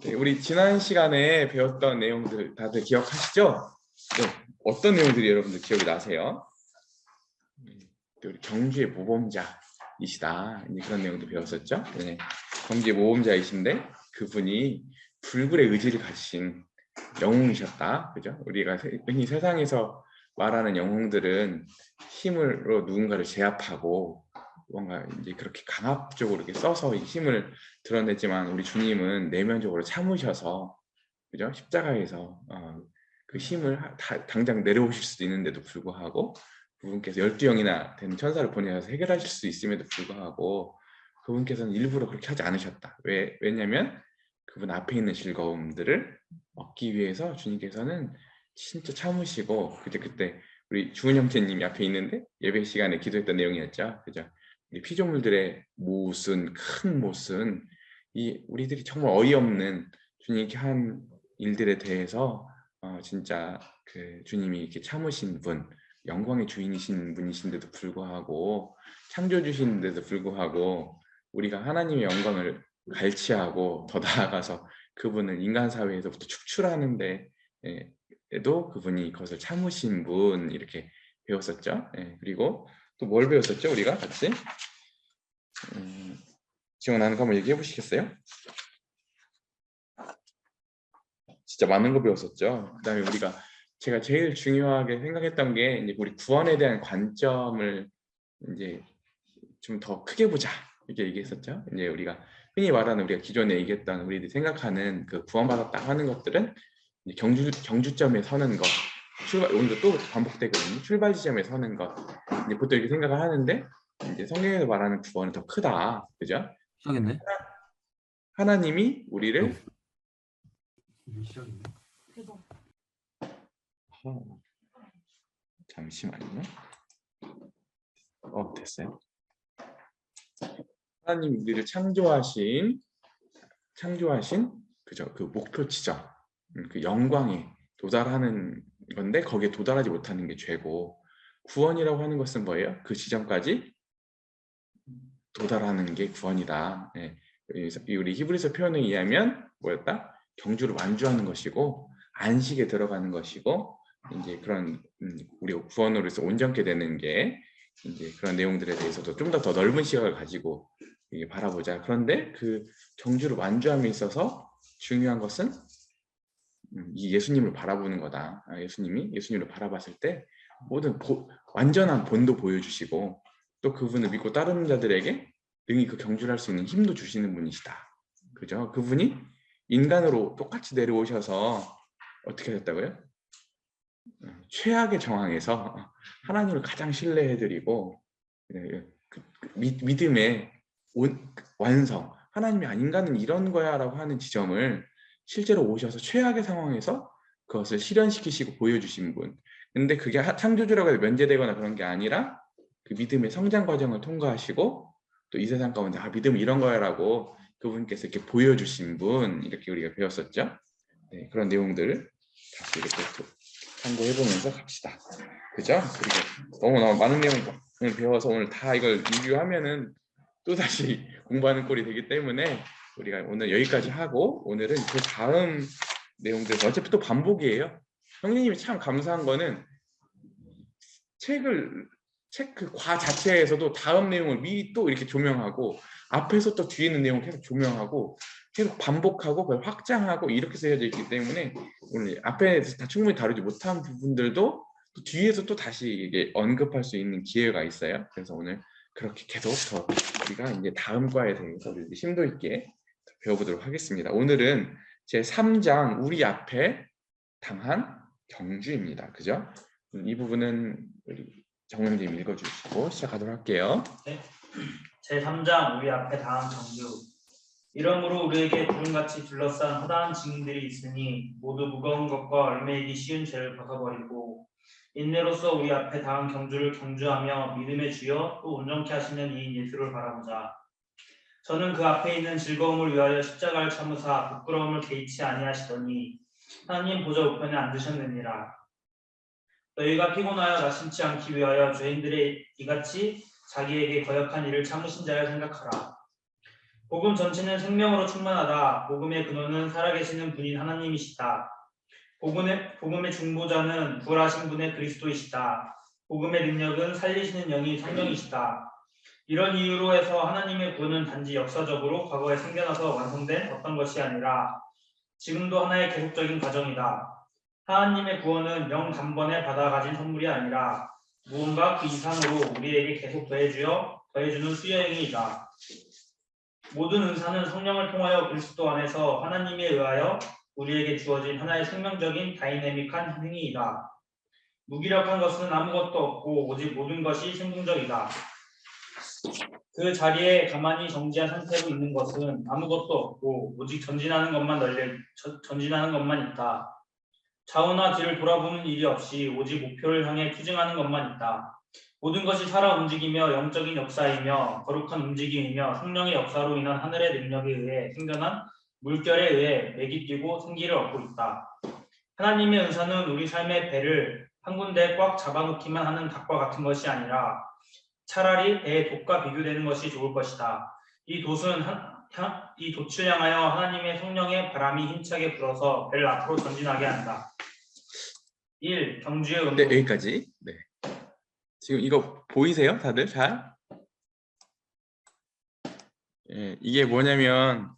네, 우리 지난 시간에 배웠던 내용들 다들 기억하시죠? 네, 어떤 내용들이 여러분들 기억이 나세요? 우리 경주의 모범자이시다. 이제 그런 내용도 배웠었죠? 네, 경주의 모범자이신데 그분이 불굴의 의지를 가지신 영웅이셨다. 그죠? 우리가 흔히 세상에서 말하는 영웅들은 힘으로 누군가를 제압하고 뭔가 이제 그렇게 강압적으로 이렇게 써서 힘을 드러냈지만 우리 주님은 내면적으로 참으셔서 그죠? 십자가에서 그 힘을 당장 내려오실 수도 있는데도 불구하고 그분께서 12영이나 되는 천사를 보내셔서 해결하실 수 있음에도 불구하고 그분께서는 일부러 그렇게 하지 않으셨다. 왜냐하면 그분 앞에 있는 즐거움들을 얻기 위해서 주님께서는 진짜 참으시고 그때 우리 주은 형제님이 앞에 있는데 예배 시간에 기도했던 내용이었죠. 그죠? 우리 피조물들의 큰 못은 이 우리들이 정말 어이없는 주님께 한 일들에 대해서 진짜 그 주님이 이렇게 참으신 분, 영광의 주인이신 분이신데도 불구하고 창조주신데도 불구하고 우리가 하나님의 영광을 갈취하고 더 나아가서 그분을 인간 사회에서부터 축출하는데 에도 그분이 그것을 참으신 분 이렇게 배웠었죠. 그리고 또 뭘 배웠었죠? 우리가 같이 지원하는 거 한번 얘기해 보시겠어요? 진짜 많은 거 배웠었죠. 그다음에 제가 제일 중요하게 생각했던 게 이제 우리 구원에 대한 관점을 이제 좀 더 크게 보자 이렇게 얘기했었죠. 이제 우리가 흔히 말하는 우리가 기존에 얘기했던 우리들이 생각하는 그 구원받았다 하는 것들은 이제 경주점에 서는 것, 오늘도 또 반복되거든요. 출발 지점에 서는 것. 이제 보통 이렇게 생각을 하는데 이제 성경에서 말하는 구원은 더 크다, 그죠? 시작했네. 하나님이 우리를 시작했네. 잠시만요. 됐어요. 하나님 우리를 창조하신 그죠? 그 목표 지점, 그 영광에 도달하는 건데 거기에 도달하지 못하는 게 죄고 구원이라고 하는 것은 뭐예요? 그 지점까지 도달하는 게 구원이다. 우리 히브리서 표현에 의하면 뭐였다? 경주를 완주하는 것이고 안식에 들어가는 것이고 이제 그런 우리가 구원으로서 온전케 되는 게 이제 그런 내용들에 대해서도 좀 더 넓은 시각을 가지고 바라보자. 그런데 그 경주를 완주함에 있어서 중요한 것은 이 예수님을 바라보는 거다. 예수님을 바라봤을 때 모든 완전한 본도 보여주시고 또 그분을 믿고 따르는 자들에게 능히 그 경주를 할 수 있는 힘도 주시는 분이시다. 그죠? 그분이 인간으로 똑같이 내려오셔서 어떻게 하셨다고요? 최악의 정황에서 하나님을 가장 신뢰해드리고 믿음의 완성, 하나님이 인간은 이런 거야 라고 하는 지점을 실제로 오셔서 최악의 상황에서 그것을 실현시키시고 보여주신 분. 근데 그게 창조주라고 해서 면제되거나 그런 게 아니라 그 믿음의 성장 과정을 통과하시고 또 이 세상 가운데 믿음은 이런 거야 라고 그분께서 이렇게 보여주신 분, 이렇게 우리가 배웠었죠. 네, 그런 내용들을 다시 이렇게 참고해보면서 갑시다. 그죠? 그리고 너무너무 많은 내용을 배워서 오늘 다 이걸 리뷰하면은 또 다시 공부하는 꼴이 되기 때문에 우리가 오늘 여기까지 하고 오늘은 그 다음 내용들 어차피 또 반복이에요. 형님이 참 감사한 거는 책 그 과 자체에서도 다음 내용을 미리 또 이렇게 조명하고 앞에서 또 뒤에 있는 내용을 계속 조명하고 계속 반복하고 그걸 확장하고 이렇게 쓰여져 있기 때문에 오늘 앞에서 다 충분히 다루지 못한 부분들도 또 뒤에서 또 다시 이게 언급할 수 있는 기회가 있어요. 그래서 오늘 그렇게 계속 더 우리가 이제 다음 과에 대해서 심도 있게 배워보도록 하겠습니다. 오늘은 제 3장 우리 앞에 당한 경주입니다. 그죠? 이 부분은 우리 정영님 읽어주시고 시작하도록 할게요. 네. 제3장 우리 앞에 당한 경주. 이러므로 우리에게 구름같이 둘러싼 허다한 징들이 있으니 모두 무거운 것과 얽매이기 쉬운 죄를 벗어버리고 인내로서 우리 앞에 당한 경주를 경주하며 믿음의 주여 또 온전케 하시는 이인 예수를 바라보자. 저는 그 앞에 있는 즐거움을 위하여 십자가를 참으사 부끄러움을 개의치 아니하시더니 하나님 보좌 우편에 앉으셨느니라. 너희가 피곤하여 나심치 않기 위하여 죄인들의 이같이 자기에게 거역한 일을 참으신 자여 생각하라. 복음 전체는 생명으로 충만하다. 복음의 근원은 살아계시는 분인 하나님이시다. 복음의 중보자는 부활하신 분의 그리스도이시다. 복음의 능력은 살리시는 영이 성령이시다. 이런 이유로 해서 하나님의 구원은 단지 역사적으로 과거에 생겨나서 완성된 어떤 것이 아니라 지금도 하나의 계속적인 과정이다. 하나님의 구원은 영 단번에 받아 가진 선물이 아니라 무언가 그 이상으로 우리에게 계속 더해주는 수여행위이다. 모든 은사는 성령을 통하여 그리스도 안에서 하나님에 의하여 우리에게 주어진 하나의 생명적인 다이내믹한 행위이다. 무기력한 것은 아무것도 없고 오직 모든 것이 생동적이다. 그 자리에 가만히 정지한 상태로 있는 것은 아무것도 없고 오직 전진하는 것만 있다. 좌우나 뒤를 돌아보는 일이 없이 오직 목표를 향해 투쟁하는 것만 있다. 모든 것이 살아 움직이며 영적인 역사이며 거룩한 움직임이며 성령의 역사로 인한 하늘의 능력에 의해 생겨난 물결에 의해 맥이 뛰고 생기를 얻고 있다. 하나님의 은사는 우리 삶의 배를 한 군데 꽉 잡아놓기만 하는 닭과 같은 것이 아니라 차라리 배의 돛과 비교되는 것이 좋을 것이다. 이 돛을 향하여 하나님의 성령의 바람이 힘차게 불어서 배를 앞으로 전진하게 한다. 1. 경주의 네, 음보. 여기까지. 네. 지금 이거 보이세요? 다들 잘? 예, 이게 뭐냐면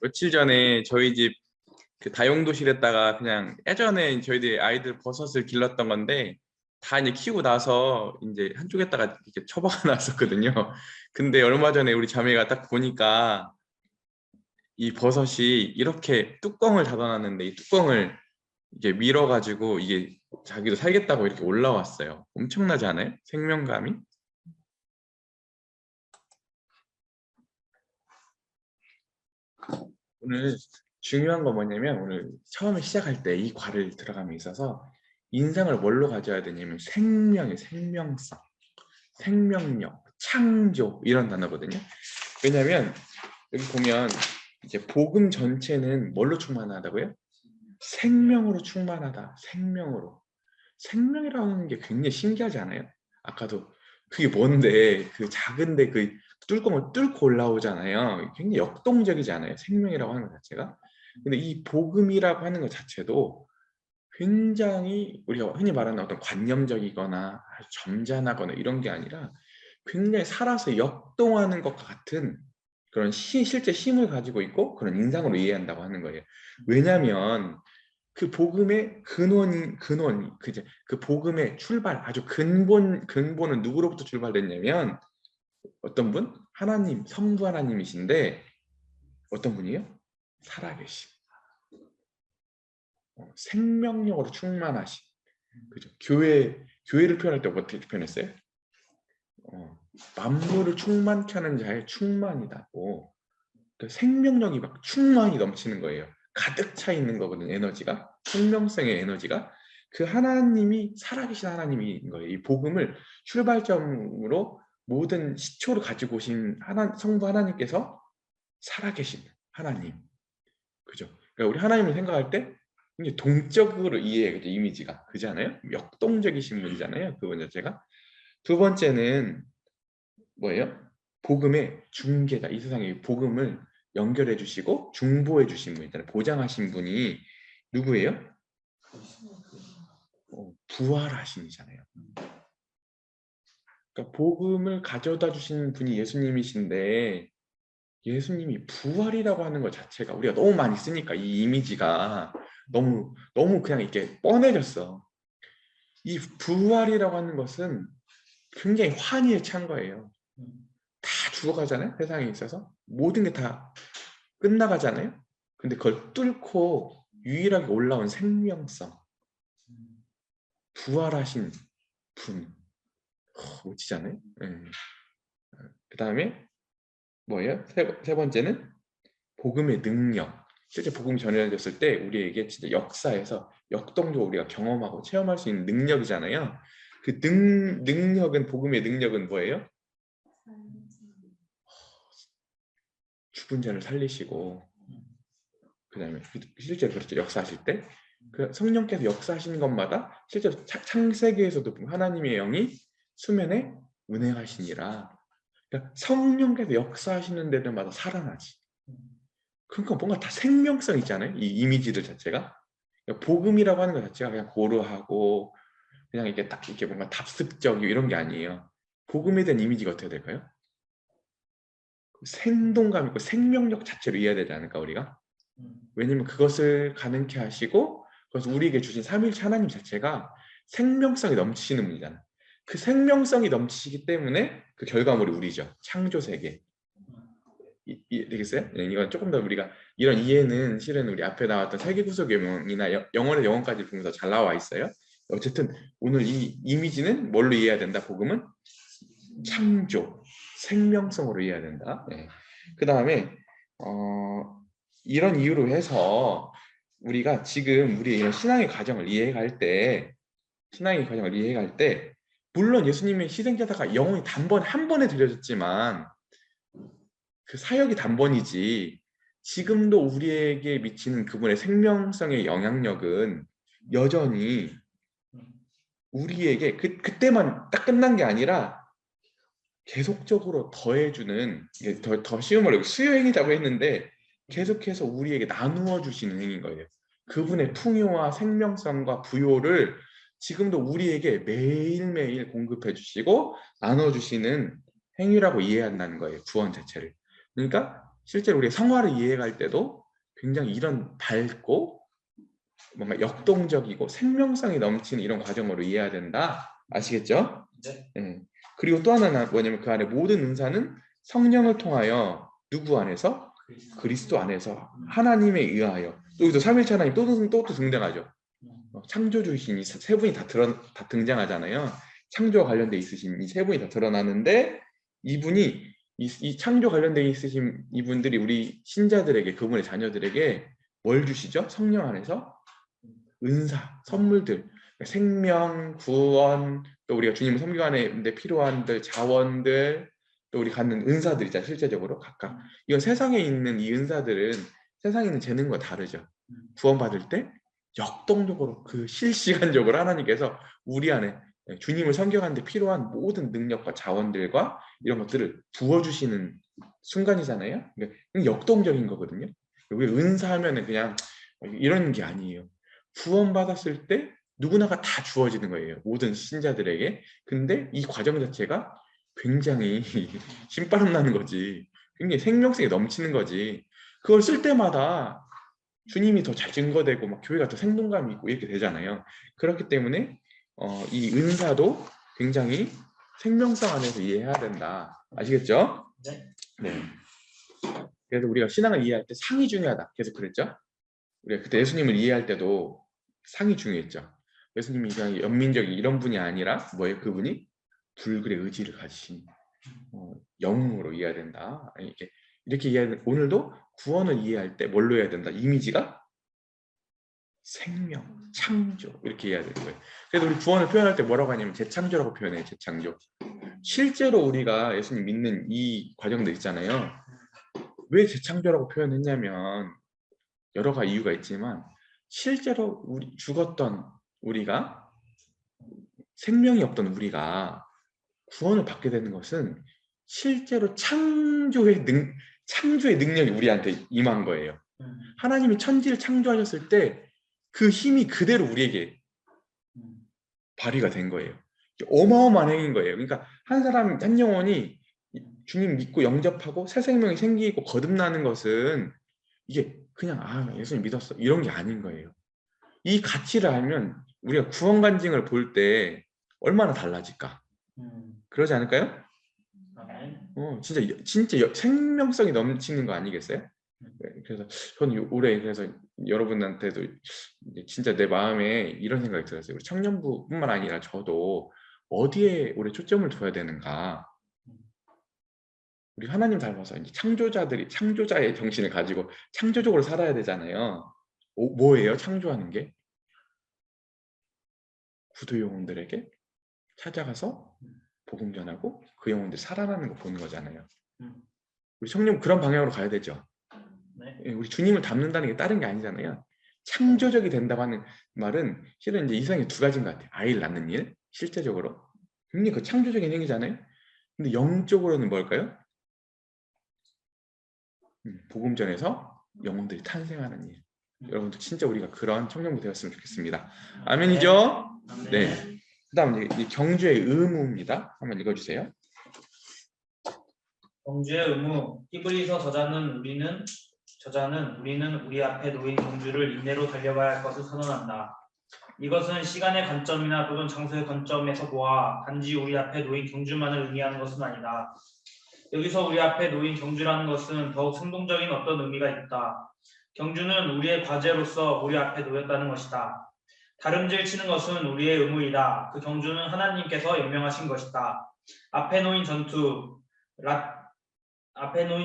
며칠 전에 저희 집 그 다용도실에다가 그냥 예전에 저희들이 아이들 버섯을 길렀던 건데 다 이제 키우고 나서 이제 한쪽에다가 이렇게 처박아 놨었거든요. 근데 얼마 전에 우리 자매가 딱 보니까 이 버섯이 이렇게 뚜껑을 닫아놨는데 이 뚜껑을 이게 밀어가지고 이게 자기도 살겠다고 이렇게 올라왔어요. 엄청나지 않아요? 생명감이? 오늘 중요한 건 뭐냐면 오늘 처음에 시작할 때 이 과를 들어감에 있어서 인상을 뭘로 가져야 되냐면 생명의 생명성, 생명력, 창조 이런 단어거든요. 왜냐하면 여기 보면 이제 복음 전체는 뭘로 충만하다고요? 생명으로 충만하다. 생명으로. 생명이라는 게 굉장히 신기하지 않아요? 아까도 그게 뭔데 그 작은데 그 뚜껑을 뚫고 올라오잖아요. 굉장히 역동적이지 않아요? 생명이라고 하는 것 자체가. 근데 이 복음이라고 하는 것 자체도 굉장히 우리가 흔히 말하는 어떤 관념적이거나 아주 점잖하거나 이런 게 아니라 굉장히 살아서 역동하는 것과 같은 그런 실제 힘을 가지고 있고 그런 인상으로 이해한다고 하는 거예요. 왜냐하면 그 복음의 그제 그 복음의 출발 아주 근본은 누구로부터 출발됐냐면 어떤 분? 하나님, 성부 하나님이신데 어떤 분이에요? 살아계신 생명력으로 충만하신 그죠? 교회를 표현할 때 어떻게 표현했어요? 만물을 충만케 하는 자의 충만이다고. 그러니까 생명력이 막 충만히 넘치는 거예요. 가득 차 있는 거거든요. 에너지가 생명성의 에너지가 그 하나님이 살아계신 하나님인 거예요. 이 복음을 출발점으로 모든 시초를 가지고 오신 성부 하나님께서 살아계신 하나님, 그죠? 그러니까 우리 하나님을 생각할 때 굉장히 동적으로 이해해, 그죠? 이미지가 그지 않아요? 역동적이신 분이잖아요. 그분 자체가. 두 번째는 뭐예요? 복음의 중개자, 이 세상에 복음을 연결해 주시고 중보해 주신 분 있잖아요. 보장하신 분이 누구예요? 부활하신이잖아요. 그러니까 복음을 가져다 주신 분이 예수님이신데 예수님이 부활이라고 하는 것 자체가 우리가 너무 많이 쓰니까 이 이미지가 너무 그냥 이렇게 뻔해졌어. 이 부활이라고 하는 것은 굉장히 환희에 찬 거예요. 다 죽어가잖아요. 세상에 있어서 모든 게 다 끝나가잖아요. 근데 그걸 뚫고 유일하게 올라온 생명성, 부활하신 분, 멋지잖아요. 그 다음에 뭐예요? 세 번째는 복음의 능력. 실제 복음이 전해졌을 때 우리에게 진짜 역사에서 역동적으로 우리가 경험하고 체험할 수 있는 능력이잖아요. 그 능력은 복음의 능력은 뭐예요? 죽은 자를 살리시고 그 다음에 실제로 그렇죠. 역사하실 때 그 성령께서 역사하시는 것마다 실제로 창세기에서도 하나님의 영이 수면에 운행하시니라. 그러니까 성령께서 역사하시는 데들마다 살아나지. 그러니까 뭔가 다 생명성 있잖아요. 이 이미지들 자체가. 그러니까 복음이라고 하는 것 자체가 그냥 고루하고 그냥 이게 딱 이렇게 뭔가 답습적이고 이런 게 아니에요. 복음에 대한 이미지가 어떻게 될까요? 생동감 있고 생명력 자체로 이해해야 되지 않을까 우리가? 왜냐면 그것을 가능케 하시고 그래서 우리에게 주신 삼위일체 하나님 자체가 생명성이 넘치시는 분이잖아요. 그 생명성이 넘치시기 때문에 그 결과물이 우리죠. 창조 세계. 되겠어요? 네, 이건 조금 더 우리가 이런 이해는 실은 우리 앞에 나왔던 세계구속 계명이나 영원의 영혼까지 보면서 잘 나와 있어요. 어쨌든 오늘 이 이미지는 뭘로 이해해야 된다? 복음은 창조, 생명성으로 이해해야 된다. 네. 그 다음에 이런 이유로 해서 우리가 지금 우리 이런 신앙의 과정을 이해할 때 물론 예수님의 희생제사가 영혼이 한 번에 드려졌지만 그 사역이 단번이지 지금도 우리에게 미치는 그분의 생명성의 영향력은 여전히 우리에게 그때만 딱 끝난 게 아니라 계속적으로 더해주는 더 쉬운 말로 수요행위라고 했는데 계속해서 우리에게 나누어 주시는 행위인 거예요. 그분의 풍요와 생명성과 부요를 지금도 우리에게 매일매일 공급해 주시고 나눠 주시는 행위라고 이해한다는 거예요. 구원 자체를. 그러니까 실제로 우리가 성화를 이해할 때도 굉장히 이런 밝고 뭔가 역동적이고 생명성이 넘치는 이런 과정으로 이해해야 된다. 아시겠죠? 네. 네. 그리고 또 하나는 뭐냐면 그 안에 모든 은사는 성령을 통하여 누구 안에서? 그리스도 안에서 하나님에 의하여 또 여기서 삼일체 하나님 또 등장하죠. 창조주이신 이 세 분이 다 등장하잖아요. 창조와 관련돼 있으신 이 세 분이 다 드러나는데 이분이 이 창조 관련돼 있으신 이분들이 우리 신자들에게 그분의 자녀들에게 뭘 주시죠? 성령 안에서 은사, 선물들, 생명, 구원, 또 우리가 주님을 섬기는데 필요한 자원들, 또 우리 갖는 은사들 있잖아요. 실제적으로 각각. 이건 세상에 있는 이 은사들은 세상에 있는 재능과 다르죠. 구원받을 때 역동적으로 그 실시간적으로 하나님께서 우리 안에 주님을 섬겨가는 데 필요한 모든 능력과 자원들과 이런 것들을 부어주시는 순간이잖아요. 그러니까 역동적인 거거든요. 우리 은사하면은 그냥 이런 게 아니에요. 구원받았을 때 누구나가 다 주어지는 거예요. 모든 신자들에게. 근데 이 과정 자체가 굉장히 신바람 나는 거지. 굉장히 생명성이 넘치는 거지. 그걸 쓸 때마다 주님이 더 잘 증거되고 막 교회가 더 생동감이 있고 이렇게 되잖아요. 그렇기 때문에 이 은사도 굉장히 생명성 안에서 이해해야 된다. 아시겠죠? 네. 네. 그래서 우리가 신앙을 이해할 때 상이 중요하다. 계속 그랬죠? 우리가 그때 예수님을 이해할 때도 상이 중요했죠. 예수님이 그냥 연민적인 이런 분이 아니라 뭐예요? 그분이 불굴의 의지를 가지신 영으로 이해해야 된다. 이렇게 이해하는 오늘도 구원을 이해할 때 뭘로 해야 된다? 이미지가 생명, 창조 이렇게 이해해야 되는 거예요. 그래서 우리 구원을 표현할 때 뭐라고 하냐면 재창조라고 표현해요. 재창조. 실제로 우리가 예수님 믿는 이 과정들 있잖아요. 왜 재창조라고 표현했냐면 여러 가지 이유가 있지만 실제로 죽었던 우리가 생명이 없던 우리가 구원을 받게 되는 것은 실제로 창조의 능력이 우리한테 임한 거예요. 하나님이 천지를 창조하셨을 때 그 힘이 그대로 우리에게 발휘가 된 거예요. 어마어마한 행인 거예요. 그러니까 한 영혼이 주님 믿고 영접하고 새 생명이 생기고 거듭나는 것은 이게 그냥 예수님 믿었어 이런 게 아닌 거예요. 이 가치를 알면 우리가 구원 간증을 볼 때 얼마나 달라질까? 그러지 않을까요? 진짜 생명성이 넘치는 거 아니겠어요? 그래서 저는 올해 그래서 여러분한테도 진짜 내 마음에 이런 생각이 들었어요. 우리 청년부뿐만 아니라 저도 어디에 올해 초점을 둬야 되는가? 우리 하나님 닮아서 이제 창조자의 정신을 가지고 창조적으로 살아야 되잖아요. 뭐예요? 창조하는 게? 구두 영혼들에게 찾아가서 복음 전하고 그 영혼들 살아나는 거 보는 거잖아요. 우리 청년 그런 방향으로 가야 되죠. 네. 우리 주님을 닮는다는 게 다른 게 아니잖아요. 창조적이 된다고 하는 말은 실은 이제 이 세상에 두 가지인 것 같아요. 아이를 낳는 일, 실제적으로. 굉장히 그 창조적인 행위잖아요. 근데 영적으로는 뭘까요? 복음전에서 영혼들이 탄생하는 일. 여러분들 진짜 우리가 그런 청년부 되었으면 좋겠습니다. 아멘이죠? 네. 그다음 이 경주의 의무입니다. 한번 읽어주세요. 경주의 의무. 히브리서 저자는 우리는 우리 앞에 놓인 경주를 인내로 달려가야 할 것을 선언한다. 이것은 시간의 관점이나 또는 장소의 관점에서 보아 단지 우리 앞에 놓인 경주만을 의미하는 것은 아니다. 여기서 우리 앞에 놓인 경주라는 것은 더욱 생동적인 어떤 의미가 있다. 경주는 우리의 과제로서 우리 앞에 놓였다는 것이다. 다름질 치는 것은 우리의 의무이다. 그 경주는 하나님께서 연명하신 것이다. 앞에 놓인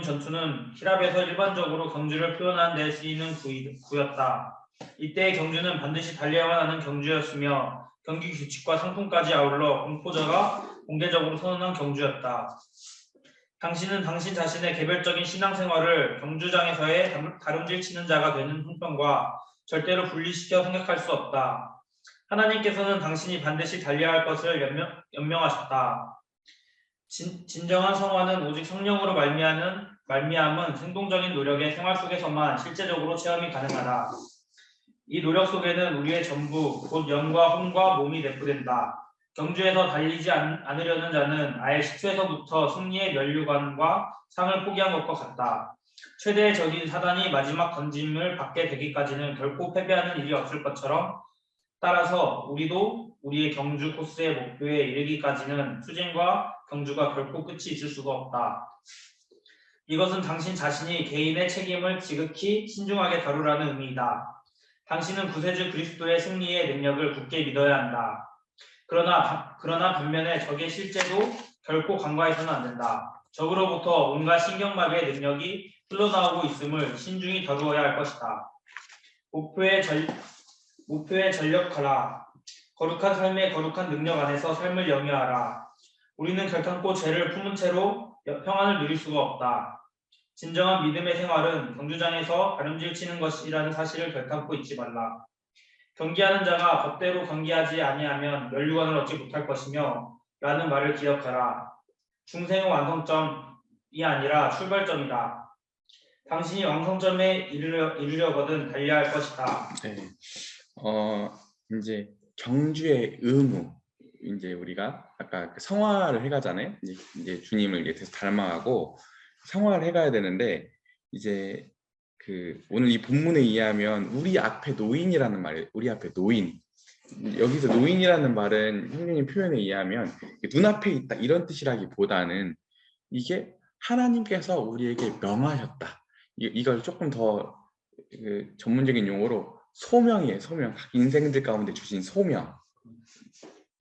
전투는 히랍에서 일반적으로 경주를 표현하는 데 쓰이는 구였다. 이때의 경주는 반드시 달려야만 하는 경주였으며 경기 규칙과 상품까지 아울러 공포자가 공개적으로 선언한 경주였다. 당신은 당신 자신의 개별적인 신앙생활을 경주장에서의 다름질 치는 자가 되는 형편과 절대로 분리시켜 생각할 수 없다. 하나님께서는 당신이 반드시 달려야 할 것을 연명하셨다. 진정한 성화는 오직 성령으로 말미암은 생동적인 노력의 생활 속에서만 실제적으로 체험이 가능하다. 이 노력 속에는 우리의 전부, 곧 영과 혼과 몸이 내포된다. 경주에서 달리지 않으려는 자는 아예 시초에서부터 승리의 면류관과 상을 포기한 것과 같다. 최대의 적인 사단이 마지막 던짐을 받게 되기까지는 결코 패배하는 일이 없을 것처럼 따라서 우리도 우리의 경주 코스의 목표에 이르기까지는 투쟁과 경주가 결코 끝이 있을 수가 없다. 이것은 당신 자신이 개인의 책임을 지극히 신중하게 다루라는 의미이다. 당신은 구세주 그리스도의 승리의 능력을 굳게 믿어야 한다. 그러나 반면에 적의 실제도 결코 간과해서는 안 된다. 적으로부터 온갖 신경마비의 능력이 흘러나오고 있음을 신중히 다루어야 할 것이다. 목표에 전력하라. 거룩한 삶의 거룩한 능력 안에서 삶을 영위하라. 우리는 결탄코 죄를 품은 채로 평안을 누릴 수가 없다. 진정한 믿음의 생활은 경주장에서 다름질 치는 것이라는 사실을 결탄코 잊지 말라. 경기하는 자가 법대로 경기하지 아니하면 면류관을 얻지 못할 것이며 라는 말을 기억하라. 중생의 완성점이 아니라 출발점이다. 당신이 완성점에 이르려거든 달려야 할 것이다. 네. 이제 경주의 의무. 이제 우리가 아까 성화를 해가잖아요. 이제 주님을 이제 닮아가고 성화를 해가야 되는데 이제 오늘 이 본문에 의하면 우리 앞에 노인이라는 말이에요. 우리 앞에 노인. 여기서 노인이라는 말은 형님 표현에 의하면 눈앞에 있다 이런 뜻이라기보다는 이게 하나님께서 우리에게 명하셨다. 이걸 조금 더 전문적인 용어로 소명이에요. 소명. 각 인생들 가운데 주신 소명.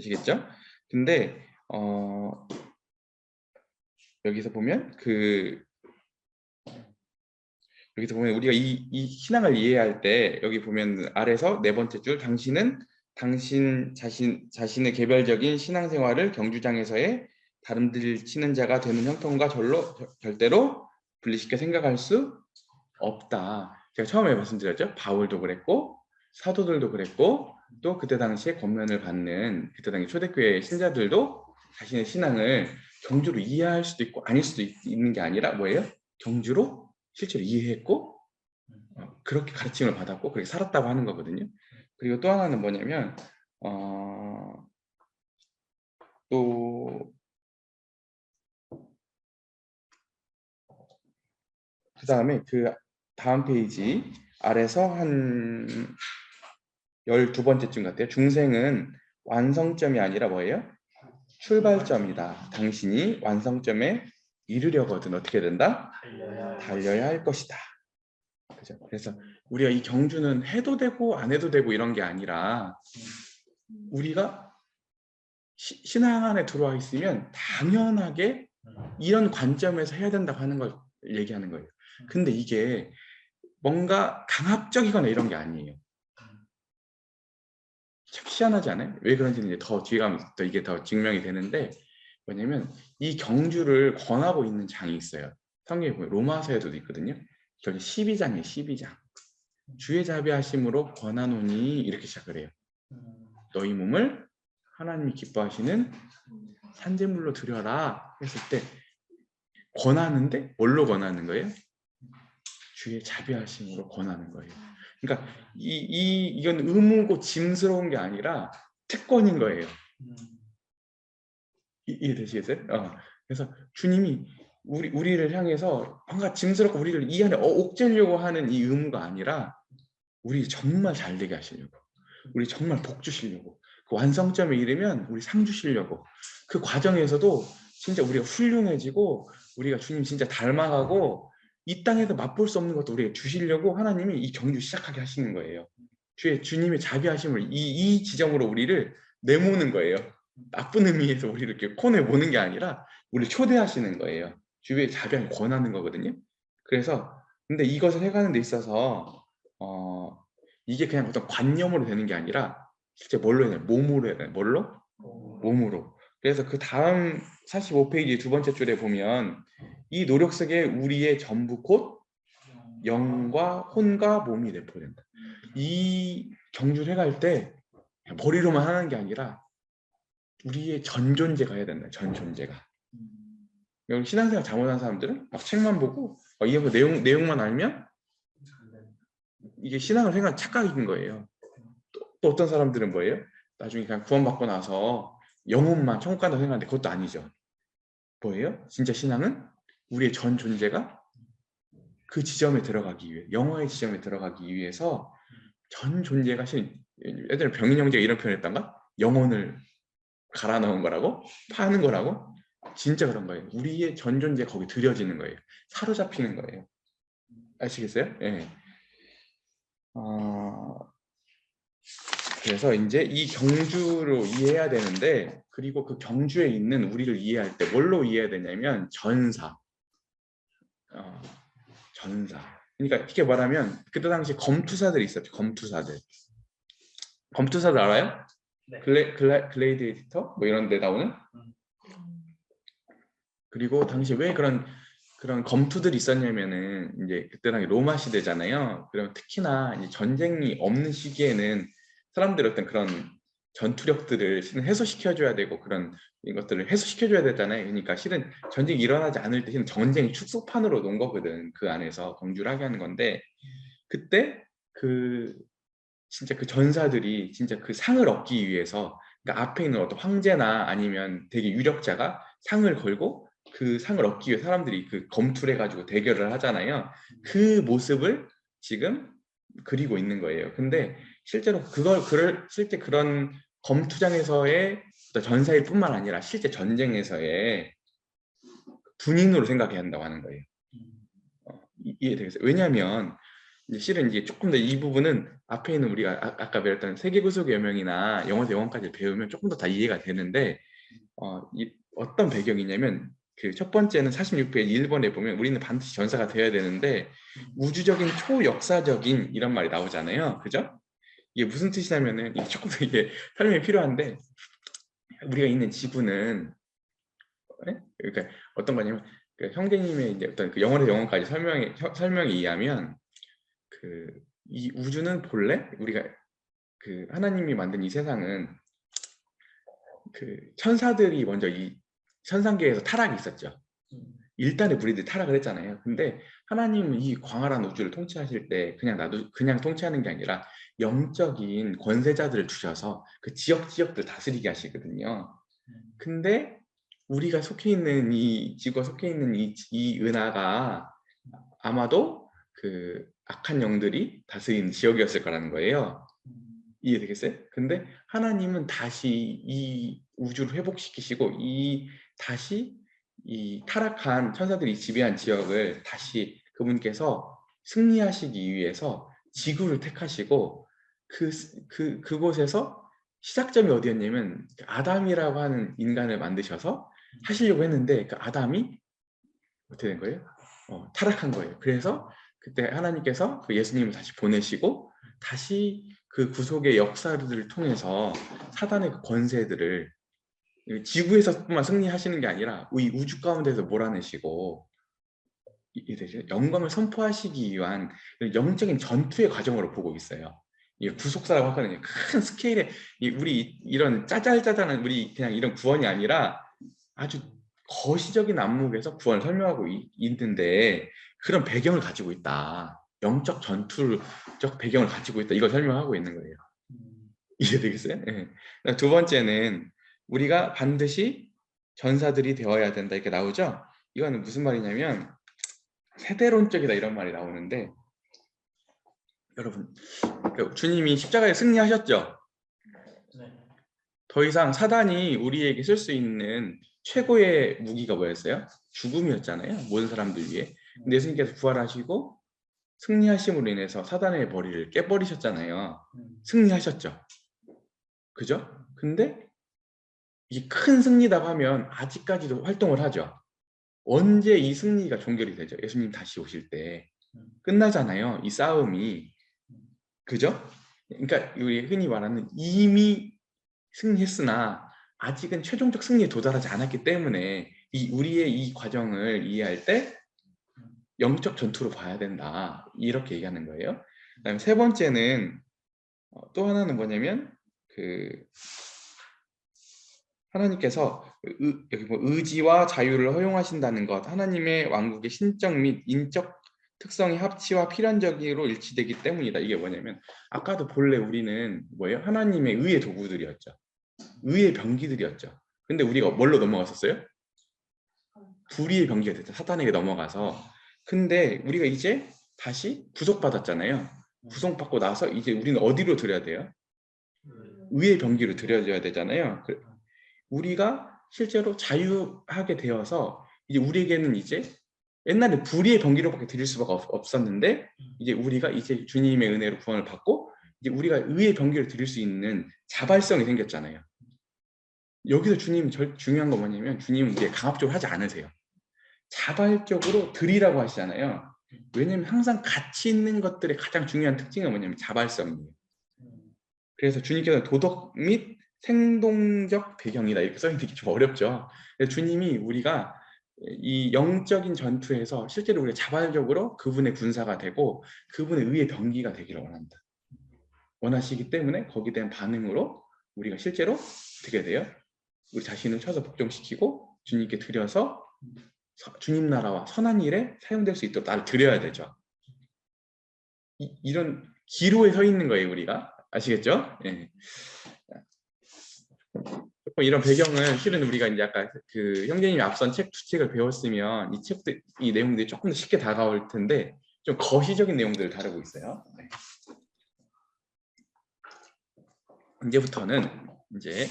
아시겠죠? 근데 여기서 보면 우리가 이 신앙을 이해할 때 여기 보면 아래서 네 번째 줄 당신은 당신 자신의 개별적인 신앙생활을 경주장에서의 다름질 치는 자가 되는 형편과 절대로 분리시켜 생각할 수 없다. 제가 처음에 말씀드렸죠. 바울도 그랬고 사도들도 그랬고 또 그때 당시에 권면을 받는 그때 당시 초대교회 신자들도 자신의 신앙을 경주로 이해할 수도 있고 아닐 수도 있는 게 아니라 뭐예요? 경주로 실제로 이해했고 그렇게 가르침을 받았고 그렇게 살았다고 하는 거거든요. 그리고 또 하나는 뭐냐면 또 그다음에 그 다음 페이지 아래서 한 12번째쯤 같아요. 중생은 완성점이 아니라 뭐예요? 출발점이다. 당신이 완성점에 이르려거든 어떻게 된다? 달려야 할 것이다. 그죠? 그래서 우리가 이 경주는 해도 되고 안 해도 되고 이런 게 아니라 우리가 신앙 안에 들어와 있으면 당연하게 이런 관점에서 해야 된다고 하는 걸 얘기하는 거예요. 근데 이게 뭔가 강압적이거나 이런 게 아니에요. 참 희한하지 않아요? 왜 그런지는 이제 더 뒤에 가면 또 이게 더 증명이 되는데 뭐냐면 이 경주를 권하고 있는 장이 있어요. 성경에 보면 로마서에도 있거든요. 저기 12장이에요. 12장. 주의 자비하심으로 권하노니 이렇게 시작을 해요. 너희 몸을 하나님이 기뻐하시는 산재물로 드려라 했을 때 권하는데 뭘로 권하는 거예요? 주의 자비하심으로 권하는 거예요. 그러니까 이건 의무고 짐스러운 게 아니라 특권인 거예요. 이해되시겠어요? 그래서 주님이 우리를 향해서 뭔가 짐스럽고 우리를 이 안에 옥죄려고 하는 이 의무가 아니라 우리 정말 잘 되게 하시려고, 우리 정말 복 주시려고, 그 완성점에 이르면 우리 상 주시려고, 그 과정에서도 진짜 우리가 훌륭해지고 우리가 주님 진짜 닮아가고 이 땅에서 맛볼 수 없는 것도 우리에게 주시려고 하나님이 이 경주 시작하게 하시는 거예요. 주님의 자비하심을 이 지점으로 우리를 내모는 거예요. 나쁜 의미에서 우리를 이렇게 코너에 모는 게 아니라 우리를 초대하시는 거예요. 주의 자비함을 권하는 거거든요. 그래서 근데 이것을 해가는 데 있어서 이게 그냥 어떤 관념으로 되는 게 아니라 실제 뭘로 해야 되나? 몸으로 해야 되나? 뭘로? 몸으로. 그래서 그 다음 45페이지 두 번째 줄에 보면 이 노력 속에 우리의 전부 곧 영과 혼과 몸이 내포된다. 이 경주를 해갈 때 머리로만 하는 게 아니라 우리의 전 존재가 해야 된다. 전 존재가. 여기 신앙생활 잘못한 사람들은 막 책만 보고 이거 내용만 알면 이게 신앙을 생각하는 착각인 거예요. 또 어떤 사람들은 뭐예요? 나중에 그냥 구원받고 나서 영혼만 천국 간다고 생각하는데 그것도 아니죠. 뭐예요? 진짜 신앙은 우리의 전 존재가 그 지점에 들어가기 위해, 영화의 지점에 들어가기 위해서 전 존재가 예전에 병인 형제가 이런 표현했던가? 영혼을 갈아 넣은 거라고? 파는 거라고? 진짜 그런 거예요. 우리의 전 존재 거기 들여지는 거예요. 사로잡히는 거예요. 아시겠어요? 예. 그래서 이제 이 경주로 이해해야 되는데, 그리고 그 경주에 있는 우리를 이해할 때 뭘로 이해해야 되냐면 전사. 전사. 그러니까 이렇게 말하면 그때 당시 검투사들이 있었죠. 검투사들. 검투사들 알아요? 네. 글레이디에이터 뭐 이런 데 나오는. 그리고 당시 왜 그런 검투들이 있었냐면은 이제 그때 당시 로마 시대잖아요. 그러면 특히나 이제 전쟁이 없는 시기에는 사람들이 어떤 그런 전투력들을 실은 해소시켜줘야 되고 그런 것들을 해소시켜줘야 되잖아요. 그러니까 실은 전쟁이 일어나지 않을 때 실은 전쟁이 축소판으로 놓은 거거든. 그 안에서 경주를 하게 하는 건데 그때 진짜 그 전사들이 진짜 그 상을 얻기 위해서 그러니까 앞에 있는 어떤 황제나 아니면 되게 유력자가 상을 걸고 그 상을 얻기 위해 사람들이 그 검투를 해가지고 대결을 하잖아요. 그 모습을 지금 그리고 있는 거예요. 근데 실제로 실제 그런 검투장에서의 전사일 뿐만 아니라 실제 전쟁에서의 군인으로 생각해야 한다고 하는 거예요. 이해되겠어요? 왜냐하면 실은 이제 조금 더 이 부분은 앞에 있는 우리가 아까 배웠던 세계구속의 여명이나 영어에서 영어까지 배우면 조금 더 다 이해가 되는데 어떤 배경이냐면 그 첫 번째는 46페이지 1번에 보면 우리는 반드시 전사가 되어야 되는데 우주적인 초역사적인 이런 말이 나오잖아요. 그죠? 이게 무슨 뜻이냐면은 이게 조금 더 이게 설명이 필요한데 우리가 있는 지구는 그러니까 어떤 거냐면 그 형제님의 이제 어떤 그 영어에서 영어까지 설명에 의하면 이 우주는 본래 우리가 그 하나님이 만든 이 세상은 그 천사들이 먼저 이 천상계에서 타락이 있었죠. 일단의 무리들이 타락을 했잖아요. 근데 하나님은 이 광활한 우주를 통치하실 때 그냥 통치하는 게 아니라 영적인 권세자들을 주셔서 그 지역들 다스리게 하시거든요. 근데 우리가 속해 있는 이 지구가 속해 있는 이 은하가 아마도 그 악한 영들이 다스리는 지역이었을 거라는 거예요. 이해되겠어요? 근데 하나님은 다시 이 우주를 회복시키시고 다시 이 타락한 천사들이 지배한 지역을 다시 그분께서 승리하시기 위해서 지구를 택하시고 그곳에서 시작점이 어디였냐면 아담이라고 하는 인간을 만드셔서 하시려고 했는데 그 아담이 어떻게 된 거예요? 타락한 거예요. 그래서 그때 하나님께서 그 예수님을 다시 보내시고 다시 그 구속의 역사를 통해서 사단의 그 권세들을 지구에서뿐만 승리하시는 게 아니라 이 우주 가운데서 몰아내시고 영광을 선포하시기 위한 영적인 전투의 과정으로 보고 있어요. 이게 구속사라고 하거든요. 큰 스케일의 우리 이런 짜잘짜잘한 우리 그냥 이런 구원이 아니라 아주 거시적인 안목에서 구원을 설명하고 있는데 그런 배경을 가지고 있다. 영적 전투적 배경을 가지고 있다. 이걸 설명하고 있는 거예요. 이해되겠어요? 예. 두 번째는 우리가 반드시 전사들이 되어야 된다 이렇게 나오죠. 이거는 무슨 말이냐면 세대론적이다 이런 말이 나오는데 여러분 주님이 십자가에 승리하셨죠. 네. 더 이상 사단이 우리에게 쓸 수 있는 최고의 무기가 뭐였어요? 죽음이었잖아요. 모든 사람들 위해. 근데 예수님께서 부활하시고 승리하심으로 인해서 사단의 머리를 깨버리셨잖아요. 승리하셨죠. 그죠? 근데 이게 큰 승리라고 하면 아직까지도 활동을 하죠. 언제 이 승리가 종결이 되죠? 예수님 다시 오실 때 끝나잖아요. 이 싸움이. 그죠? 그러니까 우리 흔히 말하는 이미 승리했으나 아직은 최종적 승리에 도달하지 않았기 때문에 우리의 이 과정을 이해할 때 영적 전투로 봐야 된다. 이렇게 얘기하는 거예요. 그다음에 세 번째는 또 하나는 뭐냐면 그 하나님께서 여기 뭐 의지와 자유를 허용하신다는 것, 하나님의 왕국의 신적 및 인적 특성이 합치와 필연적으로 일치되기 때문이다. 이게 뭐냐면 아까도 본래 우리는 뭐예요? 하나님의 의의 도구들이었죠. 의의 병기들이었죠. 근데 우리가 뭘로 넘어갔었어요? 불의의 병기가 됐죠. 사탄에게 넘어가서. 근데 우리가 이제 다시 구속받았잖아요. 구속받고 나서 이제 우리는 어디로 들여야 돼요? 의의 병기로 들여져야 되잖아요. 우리가 실제로 자유하게 되어서 이제 우리에게는 이제 옛날에 불의의 병기로밖에 드릴 수가 없었는데 이제 우리가 이제 주님의 은혜로 구원을 받고 이제 우리가 의의 병기를 드릴 수 있는 자발성이 생겼잖아요. 여기서 주님 중요한 건 뭐냐면 주님은 이제 강압적으로 하지 않으세요. 자발적으로 드리라고 하시잖아요. 왜냐면 항상 가치 있는 것들의 가장 중요한 특징은 뭐냐면 자발성이에요. 그래서 주님께서 도덕 및 생동적 배경이다 이렇게 써있는 게 좀 어렵죠. 주님이 우리가 이 영적인 전투에서 실제로 우리가 자발적으로 그분의 군사가 되고 그분의 의의 병기가 되기를 원하시기 때문에 거기에 대한 반응으로 우리가 실제로 어떻게 돼요? 우리 자신을 쳐서 복종시키고 주님께 드려서 주님 나라와 선한 일에 사용될 수 있도록 나를 드려야 되죠. 이런 기로에 서 있는 거예요 우리가. 아시겠죠? 예. 이런 배경은 실은 우리가 이제 아까 그 형제님이 앞선 책 두 책을 배웠으면 이 책들 이 내용들이 조금 더 쉽게 다가올 텐데 좀 거시적인 내용들을 다루고 있어요. 네. 이제부터는 이제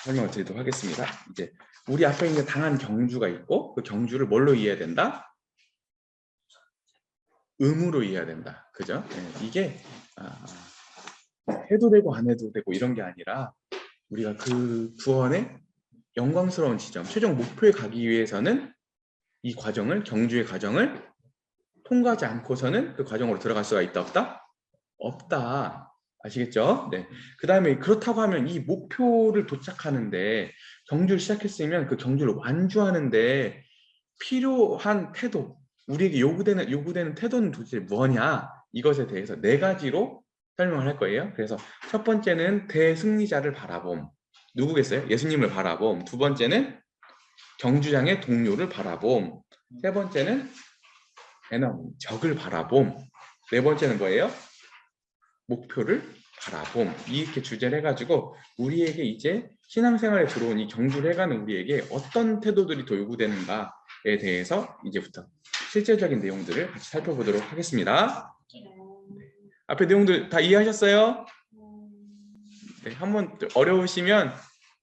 설명을 드리도록 하겠습니다. 이제 우리 앞에 이제 당한 경주가 있고 그 경주를 뭘로 이해해야 된다? 의무로 이해해야 된다. 그죠? 네. 이게 해도 되고 안 해도 되고 이런 게 아니라 우리가 그 구원의 영광스러운 지점, 최종 목표에 가기 위해서는 이 과정을, 경주의 과정을 통과하지 않고서는 그 과정으로 들어갈 수가 있다, 없다? 없다. 아시겠죠? 네. 그 다음에 그렇다고 하면 이 목표를 도착하는데 경주를 시작했으면 그 경주를 완주하는데 필요한 태도, 우리에게 요구되는 태도는 도대체 뭐냐? 이것에 대해서 네 가지로 설명을 할 거예요. 그래서 첫 번째는 대승리자를 바라봄. 누구겠어요? 예수님을 바라봄. 두 번째는 경주장의 동료를 바라봄. 세 번째는 적을 바라봄. 네 번째는 뭐예요? 목표를 바라봄. 이렇게 주제를 해가지고 우리에게 이제 신앙생활에 들어온 이 경주를 해가는 우리에게 어떤 태도들이 더 요구되는가에 대해서 이제부터 실제적인 내용들을 같이 살펴보도록 하겠습니다. 앞에 내용들 다 이해하셨어요? 네, 한번 어려우시면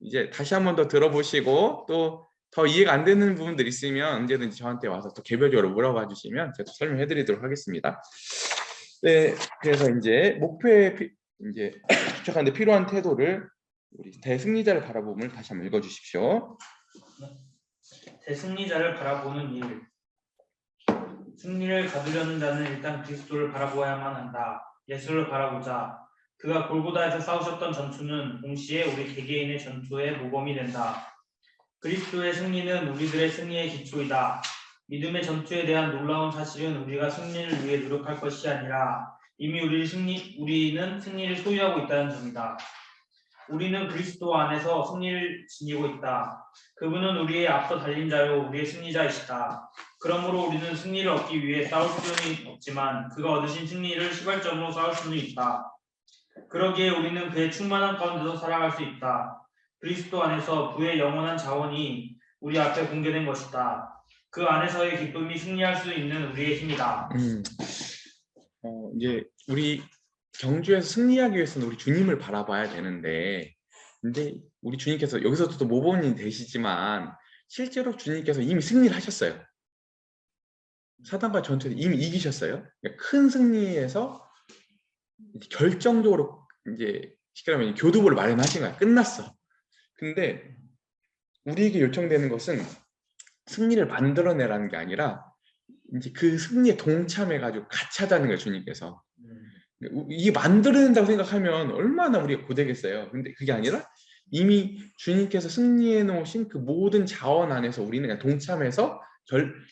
이제 다시 한번 더 들어보시고 또 더 이해가 안 되는 부분들 있으면 언제든지 저한테 와서 또 개별적으로 물어봐 주시면 제가 설명해 드리도록 하겠습니다. 네, 그래서 이제 목표에 이제 도착하는데 필요한 태도를 우리 대승리자를 바라봄을 다시 한번 읽어 주십시오. 대승리자를 바라보는 일. 승리를 거두려는 자는 일단 그리스도를 바라보아야만 한다. 예수를 바라보자. 그가 골고다에서 싸우셨던 전투는 동시에 우리 개개인의 전투의 모범이 된다. 그리스도의 승리는 우리들의 승리의 기초이다. 믿음의 전투에 대한 놀라운 사실은 우리가 승리를 위해 노력할 것이 아니라 이미 우리는 승리를 소유하고 있다는 점이다. 우리는 그리스도 안에서 승리를 지니고 있다. 그분은 우리의 앞서 달린 자요 우리의 승리자이시다. 그러므로 우리는 승리를 얻기 위해 싸울 수는 없지만 그가 얻으신 승리를 시발점으로 싸울 수는 있다. 그러기에 우리는 그의 충만한 가운데서 살아갈 수 있다. 그리스도 안에서 부의 영원한 자원이 우리 앞에 공개된 것이다. 그 안에서의 기쁨이 승리할 수 있는 우리의 힘이다. 이제 우리 경주에서 승리하기 위해서는 우리 주님을 바라봐야 되는데, 근데 우리 주님께서 여기서도 또 모범이 되시지만 실제로 주님께서 이미 승리를 하셨어요. 사단과 전투에서 이미 이기셨어요. 그러니까 큰 승리에서 결정적으로 이제 쉽게 말하면 교두보를 마련하신 거야. 끝났어. 근데 우리에게 요청되는 것은 승리를 만들어내라는 게 아니라 이제 그 승리에 동참해가지고 같이 하자는 거예요, 주님께서. 이게 만들어낸다고 생각하면 얼마나 우리가 고되겠어요. 근데 그게 아니라 이미 주님께서 승리해 놓으신 그 모든 자원 안에서 우리는 그냥 동참해서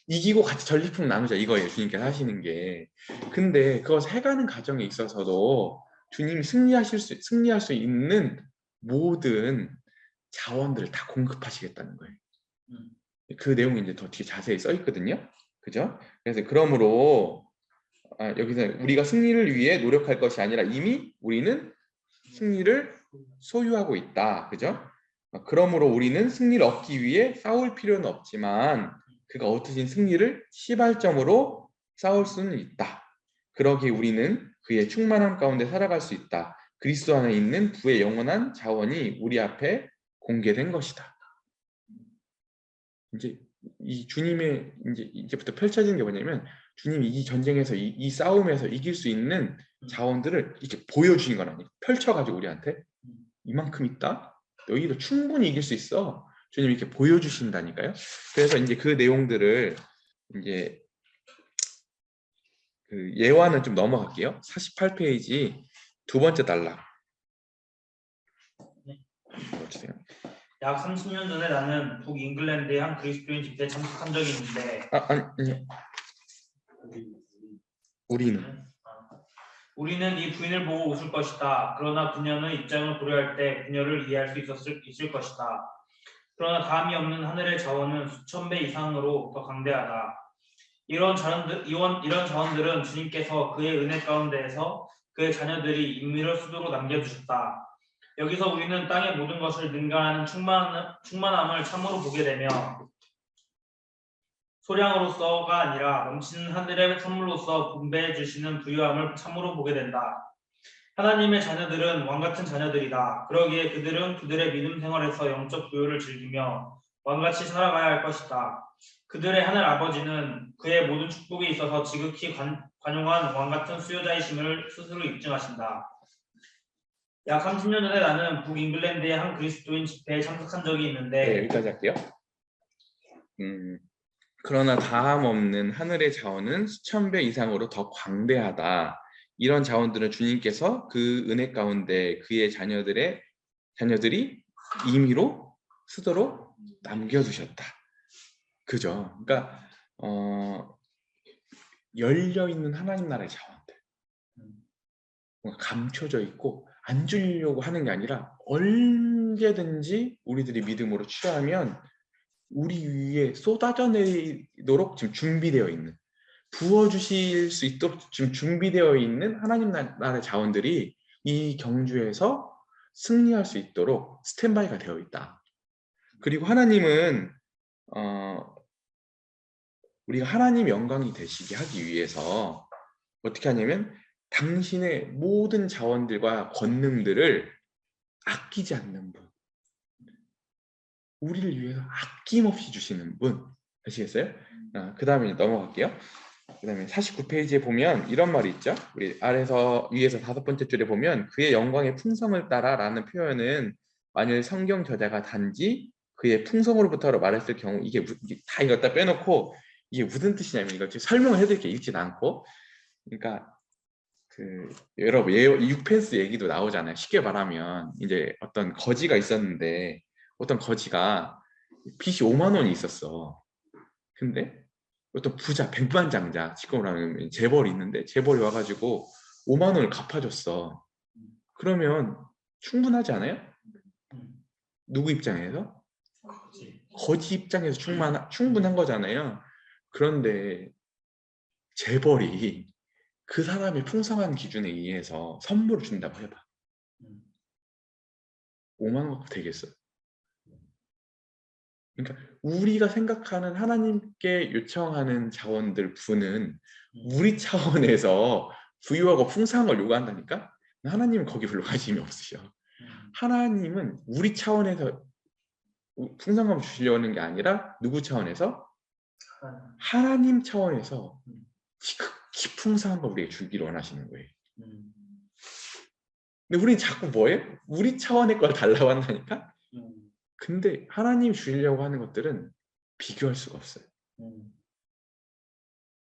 이기고 같이 전리품 나누자 이거예요, 주님께서 하시는 게. 근데 그것을 해가는 과정에 있어서도 주님이 승리할 수 있는 모든 자원들을 다 공급하시겠다는 거예요. 그 내용이 이제 더 뒤에 자세히 써 있거든요. 그죠? 그래서 그러므로 여기서 우리가 승리를 위해 노력할 것이 아니라 이미 우리는 승리를 소유하고 있다. 그죠? 그러므로 우리는 승리를 얻기 위해 싸울 필요는 없지만 그가 얻으신 승리를 시발점으로 싸울 수는 있다. 그러기에 우리는 그의 충만함 가운데 살아갈 수 있다. 그리스도 안에 있는 부의 영원한 자원이 우리 앞에 공개된 것이다. 이제 이 주님의 이제부터 펼쳐지는 게 뭐냐면 주님이 이 전쟁에서 이 싸움에서 이길 수 있는 자원들을 이렇게 보여주신 건 아니에요. 펼쳐가지고 우리한테 이만큼 있다. 너희도 충분히 이길 수 있어. 주님 이렇게 보여주신다니까요. 그래서 이제 그 내용들을 이제 그 예화는 좀 넘어갈게요. 48페이지 두 번째 단락. 보여주세요. 약 30년 전에 나는 북잉글랜드의 한 그리스도인 집회에 참석한 적이 있는데 아니. 우리는 이 부인을 보고 웃을 것이다. 그러나 그녀의 입장을 고려할 때 그녀를 이해할 수 있을 것이다. 그러나 다함이 없는 하늘의 자원은 수천 배 이상으로 더 강대하다. 이런 자원들은 주님께서 그의 은혜 가운데에서 그의 자녀들이 임의로 수도로 남겨주셨다. 여기서 우리는 땅의 모든 것을 능가하는 충만함을 참으로 보게 되며 소량으로서가 아니라 넘치는 하늘의 선물로서 분배해 주시는 부유함을 참으로 보게 된다. 하나님의 자녀들은 왕같은 자녀들이다. 그러기에 그들은 그들의 믿음 생활에서 영적 부유를 즐기며 왕같이 살아가야 할 것이다. 그들의 하늘 아버지는 그의 모든 축복에 있어서 지극히 관용한 왕같은 수요자이심을 스스로 입증하신다. 약 30년 전에 나는 북잉글랜드의 한 그리스도인 집회에 참석한 적이 있는데 네, 여기까지 할게요. 그러나 다함 없는 하늘의 자원은 수천 배 이상으로 더 광대하다. 이런 자원들은 주님께서 그 은혜 가운데 그의 자녀들이 임의로 수도로 남겨두셨다. 그죠? 그러니까 열려 있는 하나님 나라의 자원들, 뭔가 감춰져 있고 안 주려고 하는 게 아니라 언제든지 우리들이 믿음으로 취하면 우리 위에 쏟아져 내리도록 지금 준비되어 있는, 부어주실 수 있도록 지금 준비되어 있는 하나님 나라의 자원들이 이 경주에서 승리할 수 있도록 스탠바이가 되어 있다. 그리고 하나님은 우리가 하나님 영광이 되시게 하기 위해서 어떻게 하냐면 당신의 모든 자원들과 권능들을 아끼지 않는 분, 우리를 위해서 아낌없이 주시는 분, 아시겠어요? 그 다음에 넘어갈게요. 그 다음에 49페이지에 보면 이런 말이 있죠. 우리 위에서 5번째 줄에 보면 그의 영광의 풍성을 따라 라는 표현은 만일 성경 저자가 단지 그의 풍성으로부터로 말했을 경우 이게 다 이거 다 빼놓고 이게 무슨 뜻이냐면 이거 설명을 해드릴게요. 읽진 않고. 그러니까 여러분 6펜스 얘기도 나오잖아요. 쉽게 말하면 이제 어떤 거지가 있었는데 어떤 거지가 빚이 5만 원이 있었어. 근데 어떤 부자 백만장자 지금으로 하면 재벌이 있는데 재벌이 와가지고 5만 원을 갚아줬어. 그러면 충분하지 않아요? 누구 입장에서? 그렇지. 거지 입장에서 충분한 거잖아요. 그런데 재벌이 그 사람의 풍성한 기준에 의해서 선물을 준다고 해봐. 음, 5만 원 갖고 되겠어? 그러니까 우리가 생각하는 하나님께 요청하는 자원들 부는 우리 차원에서 부유하고 풍성한 걸 요구한다니까? 하나님은 거기 별로 관심이 없으셔. 하나님은 우리 차원에서 풍성함을 주시려고 하는 게 아니라 누구 차원에서? 하나님 차원에서 지극히 풍성한 걸 우리에게 주기를 원하시는 거예요. 근데 우리는 자꾸 뭐예요? 우리 차원의 걸 달라고 한다니까? 근데 하나님이 주시려고 하는 것들은 비교할 수가 없어요.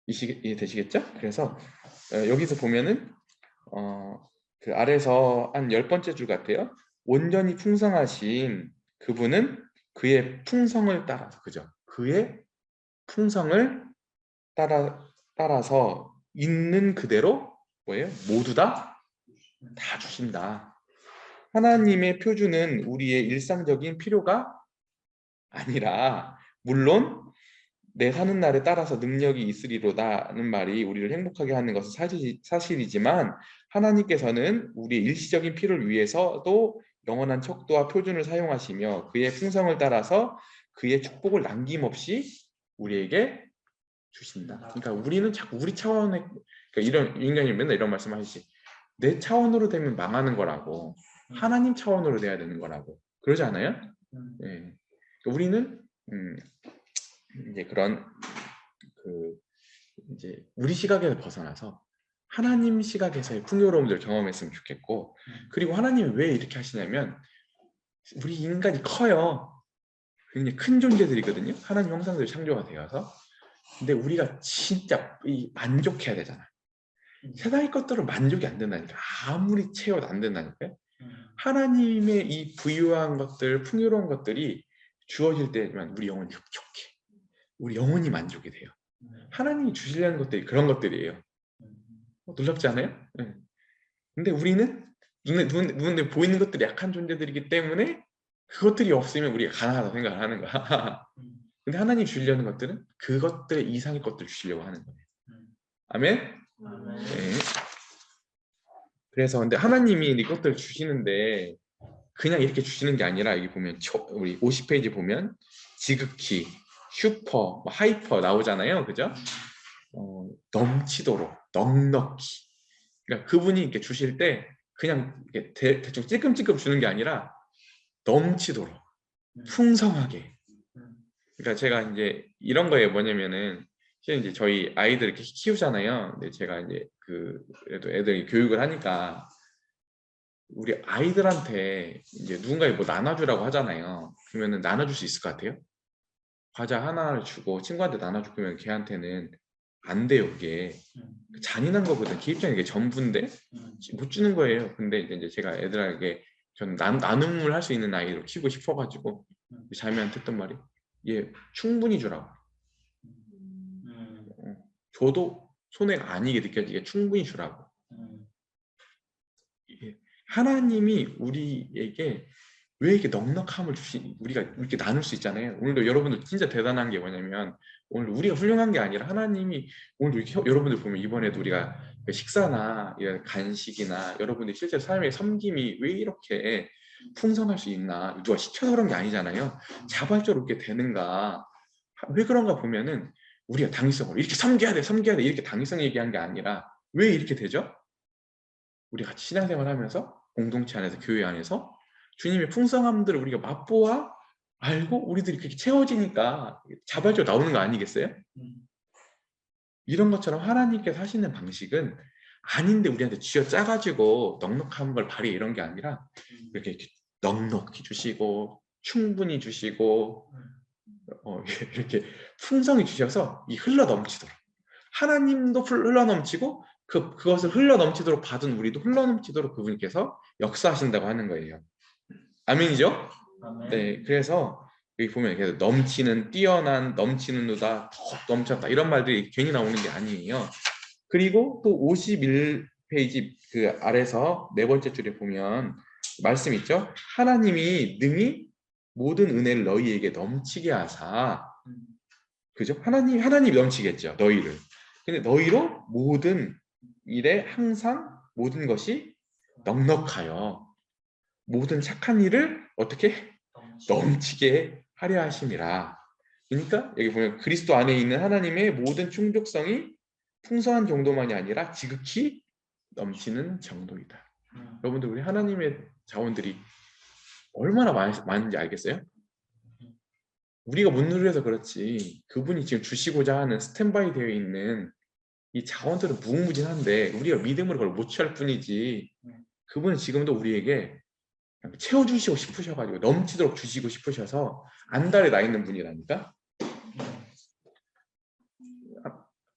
이해되시겠죠? 그래서 여기서 보면은 그 아래서 한 10번째 줄 같아요. 온전히 풍성하신 그분은 그의 풍성을 따라서, 그죠? 그의 풍성을 따라서 있는 그대로 뭐예요? 모두 다 주신다. 하나님의 표준은 우리의 일상적인 필요가 아니라, 물론 내 사는 날에 따라서 능력이 있으리로다는 말이 우리를 행복하게 하는 것은 사실이지만, 하나님께서는 우리의 일시적인 필요를 위해서도 영원한 척도와 표준을 사용하시며 그의 풍성을 따라서 그의 축복을 남김없이 우리에게 주신다. 그러니까 우리는 자꾸 우리 차원의, 그러니까 이런 인간이 맨날 이런 말씀하시지. 내 차원으로 되면 망하는 거라고, 하나님 차원으로 돼야 되는 거라고 그러지 않아요? 예. 그러니까 우리는 이제 그런 그 이제 우리 시각에서 벗어나서 하나님 시각에서의 풍요로움을 경험했으면 좋겠고, 그리고 하나님이 왜 이렇게 하시냐면 우리 인간이 커요. 굉장히 큰 존재들이거든요. 하나님 형상대로 창조가 되어서. 근데 우리가 진짜 만족해야 되잖아. 세상의 것들은 만족이 안 된다니까. 아무리 채워도 안 된다니까요. 하나님의 이 부유한 것들, 풍요로운 것들이 주어질 때만 우리 영혼이 흡족해. 우리 영혼이 만족이 돼요. 하나님이 주시려는 것들이 그런 것들이에요. 놀랍지 않아요? 네. 근데 우리는 눈에 보이는 것들이 약한 존재들이기 때문에 그것들이 없으면 우리가 가난하다고 생각을 하는 거야. 근데 하나님이 주시려는 것들은 그것들의 이상의 것들을 주시려고 하는 거예요. 아멘? 네. 그래서 근데 하나님이 이것들을 주시는데 그냥 이렇게 주시는 게 아니라, 여기 보면 우리 50페이지 보면 지극히, 슈퍼, 하이퍼 나오잖아요. 그죠? 넘치도록, 넉넉히. 그러니까 그분이 이렇게 주실 때 그냥 이렇게 대충 찔끔찔끔 주는 게 아니라 넘치도록, 풍성하게. 그러니까 제가 이제 이런 거에 뭐냐면은, 실은 이제 저희 아이들 이렇게 키우잖아요. 근데 제가 이제 그래도 애들이 교육을 하니까 우리 아이들한테 이제 누군가에 뭐 나눠주라고 하잖아요. 그러면은 나눠줄 수 있을 것 같아요? 과자 하나를 주고 친구한테 나눠줄 거면 걔한테는 안 돼요. 그게 잔인한 거거든. 걔 입장에 이게 전부인데 못 주는 거예요. 근데 이제 제가 애들에게 저는 나눔을 할 수 있는 아이로 키우고 싶어가지고 자매한테 했던 말이, 얘 충분히 주라고. 줘도 손해가 아니게 느껴지게 충분히 주라고. 하나님이 우리에게 왜 이렇게 넉넉함을 우리가 이렇게 나눌 수 있잖아요. 오늘도 여러분들 진짜 대단한 게 뭐냐면, 오늘 우리가 훌륭한 게 아니라 하나님이 오늘 이렇게 여러분들 보면 이번에도 우리가 식사나 이런 간식이나 여러분들 실제 삶의 섬김이 왜 이렇게 풍성할 수 있나, 누가 시켜서 그런 게 아니잖아요. 자발적으로 이렇게 되는가, 왜 그런가 보면은 우리가 당위성으로 이렇게 섬겨야 돼 이렇게 당위성 얘기한 게 아니라, 왜 이렇게 되죠? 우리 같이 신앙생활하면서 공동체 안에서, 교회 안에서 주님의 풍성함들을 우리가 맛보아 알고 우리들이 그렇게 채워지니까 자발적으로 나오는 거 아니겠어요? 이런 것처럼 하나님께서 하시는 방식은 아닌데 우리한테 쥐어짜가지고 넉넉한 걸 발휘, 이런 게 아니라 이렇게 넉넉히 주시고 충분히 주시고 이렇게 풍성히 주셔서 이 흘러넘치도록, 하나님도 흘러넘치고 그것을 흘러넘치도록 받은 우리도 흘러넘치도록 그분께서 역사하신다고 하는 거예요. 아멘이죠? 아멘. 네, 그래서 여기 보면 계속 넘치는, 뛰어난, 넘치는 누다, 더 넘쳤다, 이런 말들이 괜히 나오는 게 아니에요. 그리고 또 51페이지 그 아래서 네 번째 줄에 보면 말씀 있죠? 하나님이 능히 모든 은혜를 너희에게 넘치게 하사. 음. 그죠? 하나님이 넘치겠죠. 너희를. 근데 너희로 모든 일에 항상 모든 것이 넉넉하여 모든 착한 일을 어떻게 넘치게 하려 하심이라. 그러니까 여기 보면 그리스도 안에 있는 하나님의 모든 충족성이 풍성한 정도만이 아니라 지극히 넘치는 정도이다. 여러분들 우리 하나님의 자원들이 얼마나 많은지 알겠어요? 우리가 못 누려서 그렇지 그분이 지금 주시고자 하는 스탠바이 되어 있는 이 자원들은 무궁무진한데 우리가 믿음으로 그걸 못 취할 뿐이지 그분은 지금도 우리에게 채워주시고 싶으셔가지고 넘치도록 주시고 싶으셔서 안달에 나 있는 분이라니까.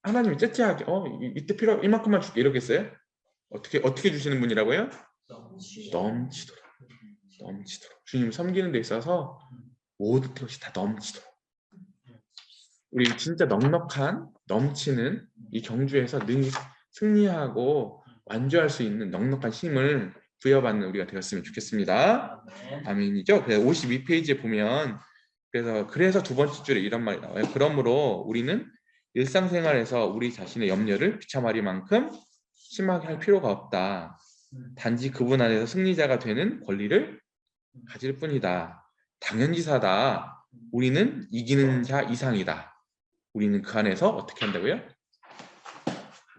하나님이 째째하게 이때 필요 이만큼만 줄게 이러겠어요? 어떻게 주시는 분이라고요? 넘치도록 주님을 섬기는 데 있어서 모든 것이 다 넘치도록. 우리 진짜 넉넉한 넘치는 이 경주에서 늘 승리하고 완주할 수 있는 넉넉한 힘을 부여받는 우리가 되었으면 좋겠습니다. 아멘이죠? 그래서 52페이지에 보면 그래서 두 번째 줄에 이런 말이 나와요. 그러므로 우리는 일상생활에서 우리 자신의 염려를 비참하리만큼 심하게 할 필요가 없다. 단지 그분 안에서 승리자가 되는 권리를 가질 뿐이다. 당연지사다. 우리는 이기는 자 이상이다. 우리는 그 안에서 어떻게 한다고요?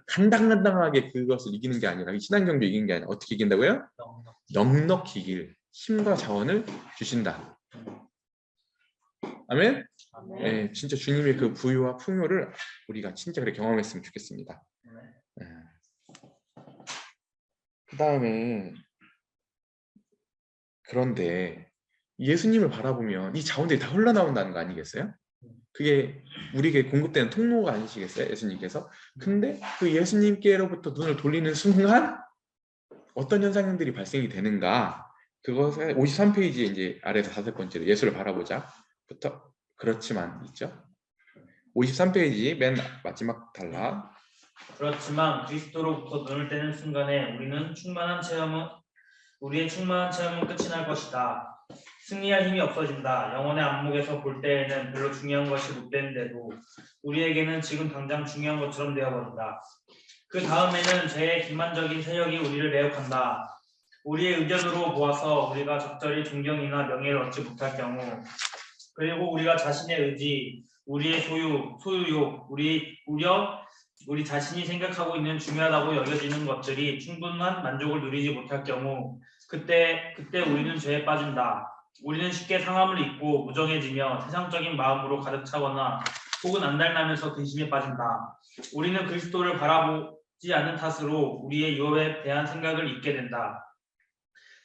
간당간당하게 그것을 이기는 게 아니라 신앙 경주 이기는 게 아니라 어떻게 이긴다고요? 넉넉히 이길 힘과 자원을 주신다. 아멘? 네, 진짜 주님의 그 부유와 풍요를 우리가 진짜 그렇게 경험했으면 좋겠습니다. 네. 그 다음에 그런데 예수님을 바라보면 이 자원들이 다 흘러나온다는 거 아니겠어요? 그게 우리에게 공급되는 통로가 아니시겠어요? 예수님께서. 근데 그 예수님께로부터 눈을 돌리는 순간 어떤 현상들이 발생이 되는가? 그것에 53페이지에 이제 아래에서 5번째로 예수를 바라보자부터 그렇지만 있죠. 53페이지 맨 마지막 단락. 그렇지만 그리스도로부터 눈을 떼는 순간에 우리의 충만한 체험은 끝이 날 것이다. 승리할 힘이 없어진다. 영혼의 안목에서 볼 때에는 별로 중요한 것이 못 되는데도 우리에게는 지금 당장 중요한 것처럼 되어버린다. 그 다음에는 죄의 기만적인 세력이 우리를 매혹한다. 우리의 의견으로 보아서 우리가 적절히 존경이나 명예를 얻지 못할 경우, 그리고 우리가 자신의 의지, 우리의 소유욕, 우리 자신이 생각하고 있는 중요하다고 여겨지는 것들이 충분한 만족을 누리지 못할 경우, 그때 우리는 죄에 빠진다. 우리는 쉽게 상함을 입고 무정해지며 세상적인 마음으로 가득 차거나 혹은 안달나면서 근심에 빠진다. 우리는 그리스도를 바라보지 않는 탓으로 우리의 유업에 대한 생각을 잊게 된다.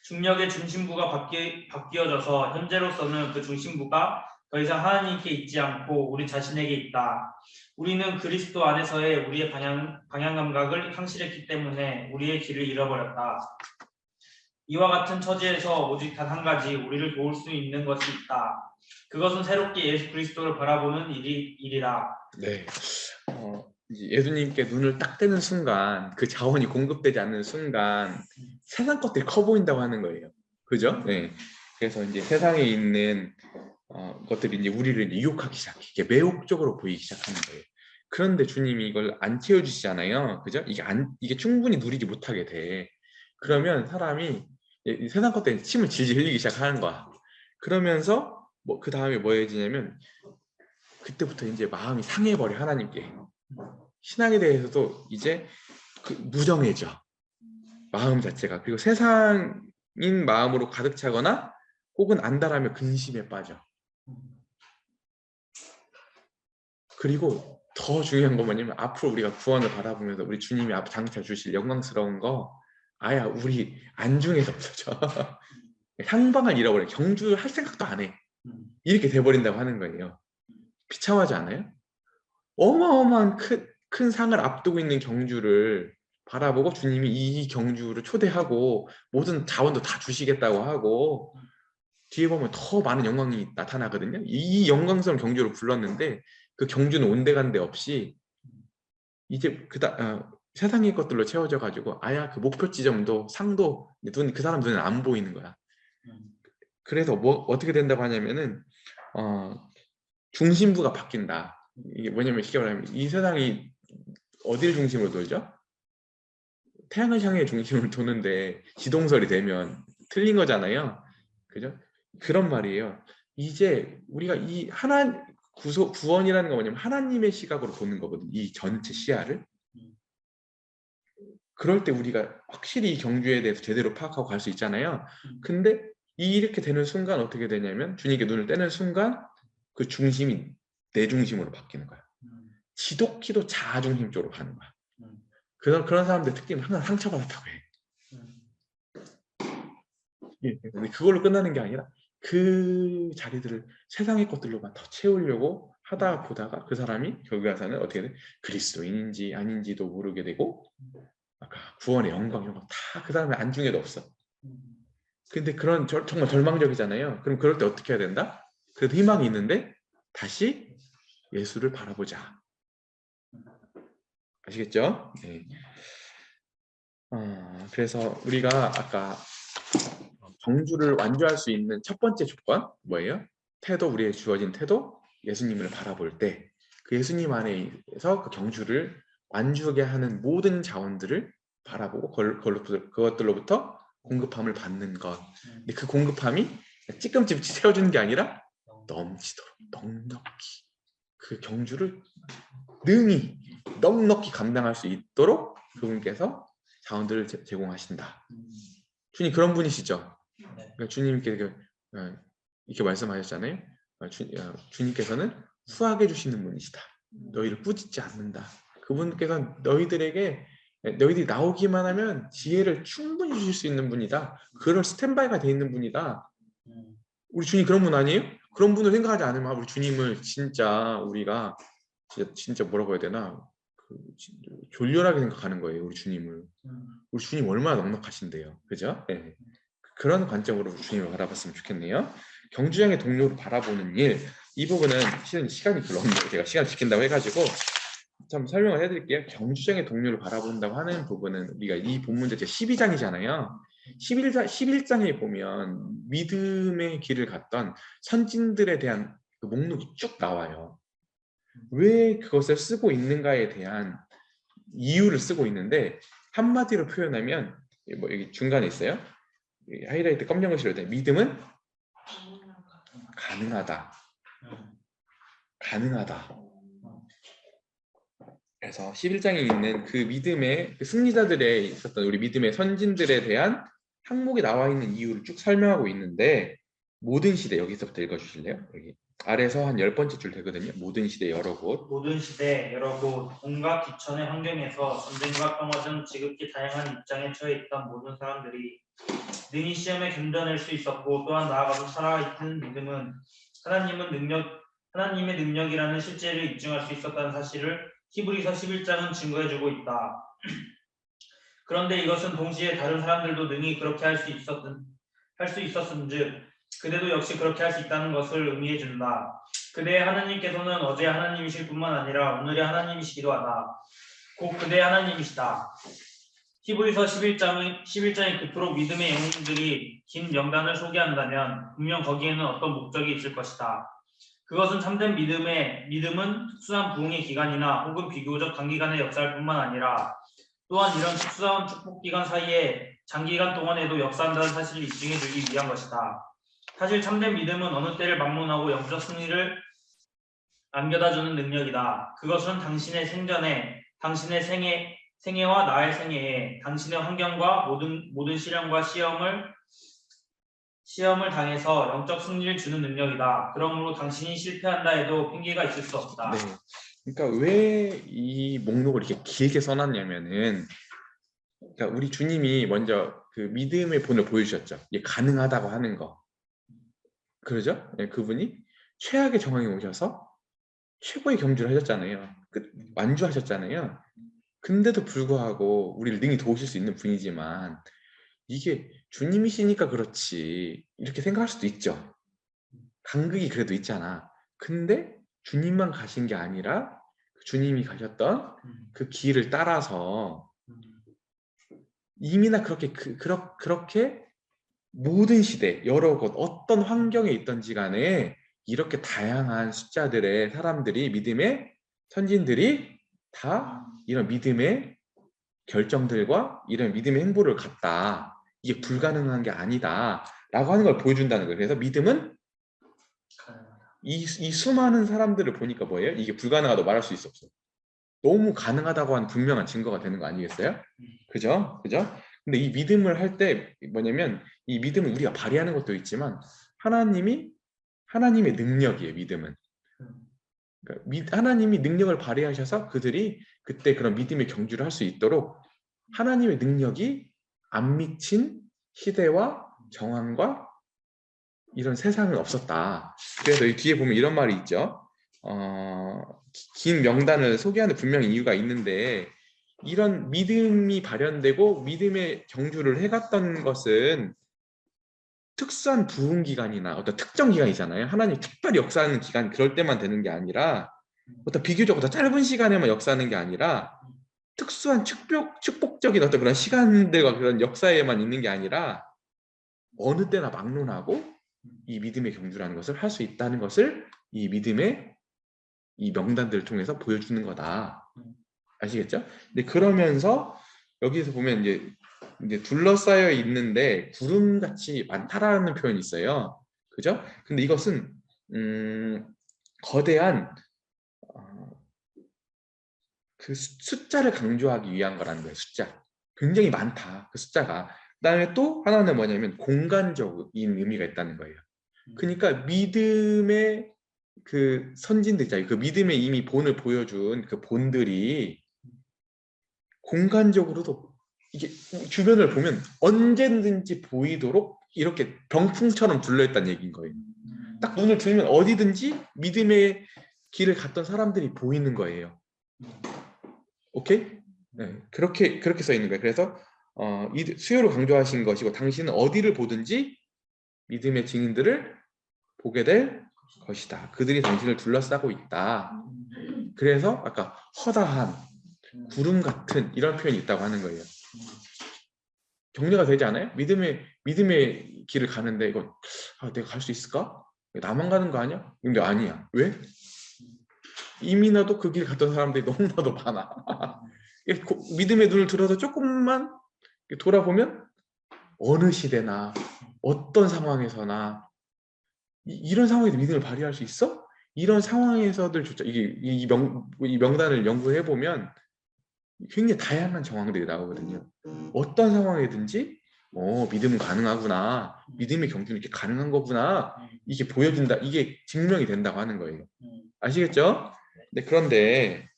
중력의 중심부가 바뀌어져서 현재로서는 그 중심부가 더 이상 하나님께 있지 않고 우리 자신에게 있다. 우리는 그리스도 안에서의 우리의 방향 감각을 상실했기 때문에 우리의 길을 잃어버렸다. 이와 같은 처지에서 오직 단 한 가지 우리를 도울 수 있는 것이 있다. 그것은 새롭게 예수 그리스도를 바라보는 일이라. 네. 이제 예수님께 눈을 딱 떼는 순간 그 자원이 공급되지 않는 순간 세상 것들이 커 보인다고 하는 거예요. 그죠? 네. 그래서 이제 세상에 있는 것들이 이제 우리를 유혹하기 시작해. 이게 매혹적으로 보이기 시작하는 거예요. 그런데 주님이 이걸 안 채워주시잖아요. 그죠? 이게 충분히 누리지 못하게 돼. 그러면 사람이 이 세상 것 때문에 침을 질질 흘리기 시작하는 거야. 그러면서 그 다음에 뭐 해지냐면 그때부터 이제 마음이 상해버려. 하나님께. 신앙에 대해서도 이제 무정해져. 마음 자체가. 그리고 세상인 마음으로 가득 차거나 혹은 안달하며 근심에 빠져. 그리고 더 중요한 건 뭐냐면 앞으로 우리가 구원을 바라보면서 우리 주님이 장차 주실 영광스러운 거 아야 우리 안중에서 없어져. 향방을 잃어버려. 경주할 생각도 안 해. 이렇게 돼버린다고 하는 거예요. 비참하지 않아요? 어마어마한 큰 상을 앞두고 있는 경주를 바라보고 주님이 이 경주를 초대하고 모든 자원도 다 주시겠다고 하고 뒤에 보면 더 많은 영광이 나타나거든요. 이 영광스러운 경주를 불렀는데 그 경주는 온데간데 없이 이제 세상의 것들로 채워져 가지고 아야 그 목표 지점도 상도 그 사람 눈에 안 보이는 거야. 그래서 뭐 어떻게 된다고 하냐면은 중심부가 바뀐다. 이게 뭐냐면 쉽게 말하면 이 세상이 어디를 중심으로 돌죠? 태양을 향해 중심을 도는데 지동설이 되면 틀린 거잖아요. 그죠? 그런 말이에요. 이제 우리가 이 구원이라는 거 뭐냐면 하나님의 시각으로 보는 거거든. 이 전체 시야를. 그럴 때 우리가 확실히 이 경주에 대해서 제대로 파악하고 갈 수 있잖아요. 근데 이렇게 되는 순간 어떻게 되냐면 주님께 눈을 떼는 순간 그 중심이 내 중심으로 바뀌는 거야. 지독히도 자아 중심 쪽으로 가는 거야. 그런 사람들 특징은 항상 상처받았다고 해. 예, 근데 그걸로 끝나는 게 아니라 그 자리들을 세상의 것들로만 더 채우려고 하다 보다가 그 사람이 결국에 가서는 어떻게 돼? 그리스도인인지 아닌지도 모르게 되고 아까 구원의 영광 이런 거 다 그 사람의 안중에도 없어. 근데 그런 정말 절망적이잖아요. 그럼 그럴 때 어떻게 해야 된다? 그래도 희망이 있는데 다시 예수를 바라보자. 아시겠죠? 네. 그래서 우리가 아까 경주를 완주할 수 있는 첫 번째 조건 뭐예요? 태도, 우리의 주어진 태도, 예수님을 바라볼 때 그 예수님 안에서 그 경주를 완주하게 하는 모든 자원들을 바라보고 그것들로부터 공급함을 받는 것. 근데 그 공급함이 찌끔찌끔 채워주는 게 아니라 넘치도록 넉넉히 그 경주를 능히 넉넉히 감당할 수 있도록 그분께서 자원들을 제공하신다. 주님 그런 분이시죠. 그러니까 주님께 이렇게 말씀하셨잖아요. 주님께서는 후하게 주시는 분이시다. 너희를 꾸짖지 않는다. 그분께서는 너희들이 나오기만 하면 지혜를 충분히 주실 수 있는 분이다. 그럴 스탠바이가 돼 있는 분이다. 우리 주님 그런 분 아니에요? 그런 분을 생각하지 않으면 우리 주님을 진짜 우리가 진짜 뭐라고 해야 되나 졸렬하게 생각하는 거예요. 우리 주님을. 우리 주님 얼마나 넉넉하신데요. 그죠? 네. 그런 관점으로 주님을 바라봤으면 좋겠네요. 경주장의 동료를 바라보는 일, 이 부분은 실은 시간이 별로 없는데 제가 시간 지킨다고 해가지고 좀 설명을 해드릴게요. 경주장의 동료를 바라본다고 하는 부분은 우리가 이 본문 자체 12장이잖아요. 11장에 보면 믿음의 길을 갔던 선진들에 대한 그 목록이 쭉 나와요. 왜 그것을 쓰고 있는가에 대한 이유를 쓰고 있는데 한마디로 표현하면 뭐 여기 중간에 있어요. 하이라이트 검정 글씨로 돼. 믿음은 가능하다. 가능하다. 그래서 11장에 있는 그 믿음의 그 승리자들에 있었던 우리 믿음의 선진들에 대한 항목에 나와 있는 이유를 쭉 설명하고 있는데 모든 시대 여기서부터 읽어주실래요? 여기 아래서 한 10번째 줄 되거든요. 모든 시대 여러 곳. 모든 시대 여러 곳 온갖 기천의 환경에서 전쟁과 평화 등 지극히 다양한 입장에 처해 있던 모든 사람들이 능히 시험에 견뎌낼 수 있었고 또한 나아가서 살아있는 믿음은 하나님의 능력이라는 실제를 입증할 수 있었다는 사실을 히브리서 11장은 증거해주고 있다. 그런데 이것은 동시에 다른 사람들도 능히 그렇게 할 수 있었은즉 그대도 역시 그렇게 할 수 있다는 것을 의미해준다. 그대의 하나님께서는 어제 하나님이실 뿐만 아니라 오늘의 하나님이시기도 하다. 곧 그대의 하나님이시다. 히브리서 11장이 그토록 믿음의 영웅들이 긴 명단을 소개한다면 분명 거기에는 어떤 목적이 있을 것이다. 그것은 참된 믿음은 특수한 부흥의 기간이나 혹은 비교적 단기간의 역사일 뿐만 아니라 또한 이런 특수한 축복기간 사이에 장기간 동안에도 역사한다는 사실을 입증해주기 위한 것이다. 사실 참된 믿음은 어느 때를 막론하고 영적 승리를 안겨다주는 능력이다. 그것은 당신의 생전에, 당신의 생애와 나의 생애에, 당신의 환경과 모든 시련과 시험을 당해서 영적 승리를 주는 능력이다. 그러므로 당신이 실패한다 해도 핑계가 있을 수 없다. 네. 그러니까 왜 이 목록을 이렇게 길게 써놨냐면은 그러니까 우리 주님이 먼저 그 믿음의 본을 보여주셨죠. 이게 가능하다고 하는 거. 그러죠? 네, 그분이 최악의 정황에 오셔서 최고의 경주를 하셨잖아요. 완주하셨잖아요. 근데도 불구하고 우리를 능히 도우실 수 있는 분이지만 이게 주님이시니까 그렇지 이렇게 생각할 수도 있죠. 간극이 그래도 있잖아. 근데 주님만 가신 게 아니라 주님이 가셨던 그 길을 따라서 이미나 그렇게 모든 시대, 여러 곳, 어떤 환경에 있던지 간에 이렇게 다양한 숫자들의 사람들이 믿음의 선진들이 다 이런 믿음의 결정들과 이런 믿음의 행보를 갖다. 이게 불가능한 게 아니다. 라고 하는 걸 보여준다는 거예요. 그래서 믿음은 이 수많은 사람들을 보니까 뭐예요? 이게 불가능하다고 말할 수 있어 없어? 너무 가능하다고 하는 분명한 증거가 되는 거 아니겠어요? 그죠? 그죠? 근데 이 믿음을 할 때 뭐냐면 이 믿음은 우리가 발휘하는 것도 있지만 하나님의 능력이에요. 믿음은. 그러니까 하나님이 능력을 발휘하셔서 그들이 그때 그런 믿음의 경주를 할 수 있도록 하나님의 능력이 안 미친 시대와 정황과 이런 세상은 없었다. 그래서 이 뒤에 보면 이런 말이 있죠. 긴 명단을 소개하는 분명히 이유가 있는데 이런 믿음이 발현되고 믿음의 경주를 해갔던 것은 특수한 부흥 기간이나 어떤 특정 기간이잖아요. 하나님 특별히 역사하는 기간 그럴 때만 되는 게 아니라 어떤 비교적 더 짧은 시간에만 역사하는 게 아니라 특수한 축복적인 어떤 그런 시간들과 그런 역사에만 있는 게 아니라 어느 때나 막론하고 이 믿음의 경주라는 것을 할 수 있다는 것을 이 믿음의 이 명단들을 통해서 보여주는 거다. 아시겠죠? 근데 그러면서 여기서 보면 이제 둘러싸여 있는데 구름같이 많다라는 표현이 있어요. 그죠? 근데 이것은 거대한 그 숫자를 강조하기 위한 거라는 거예요. 숫자. 굉장히 많다. 그 숫자가. 그다음에 또 하나는 뭐냐면 공간적인 의미가 있다는 거예요. 그러니까 믿음의 그 선진들 있잖아요. 그 믿음의 이미 본을 보여준 그 본들이 공간적으로도 이게 주변을 보면 언제든지 보이도록 이렇게 병풍처럼 둘러있다는 얘기인 거예요. 딱 눈을 들면 어디든지 믿음의 길을 갔던 사람들이 보이는 거예요. 오케이? 네, 그렇게 써 있는 거예요. 그래서 이 수요를 강조하신 것이고 당신은 어디를 보든지 믿음의 증인들을 보게 될 것이다. 그들이 당신을 둘러싸고 있다. 그래서 아까 허다한 구름 같은 이런 표현이 있다고 하는 거예요. 격려가 되지 않아요? 믿음의 길을 가는데 이거 내가 갈 수 있을까? 나만 가는 거 아니야? 근데 아니야. 왜? 이미 나도 그 길 갔던 사람들이 너무나도 많아. 믿음의 눈을 들어서 조금만 돌아보면 어느 시대나 어떤 상황에서나 이런 상황에서 믿음을 발휘할 수 있어? 이런 상황에서들조차 이 명단을 연구해 보면 굉장히 다양한 정황들이 나오거든요. 어떤 상황이든지 믿음은 가능하구나. 믿음의 경주는 이렇게 가능한 거구나. 이게 보여준다. 이게 증명이 된다고 하는 거예요. 아시겠죠? 네, 그런데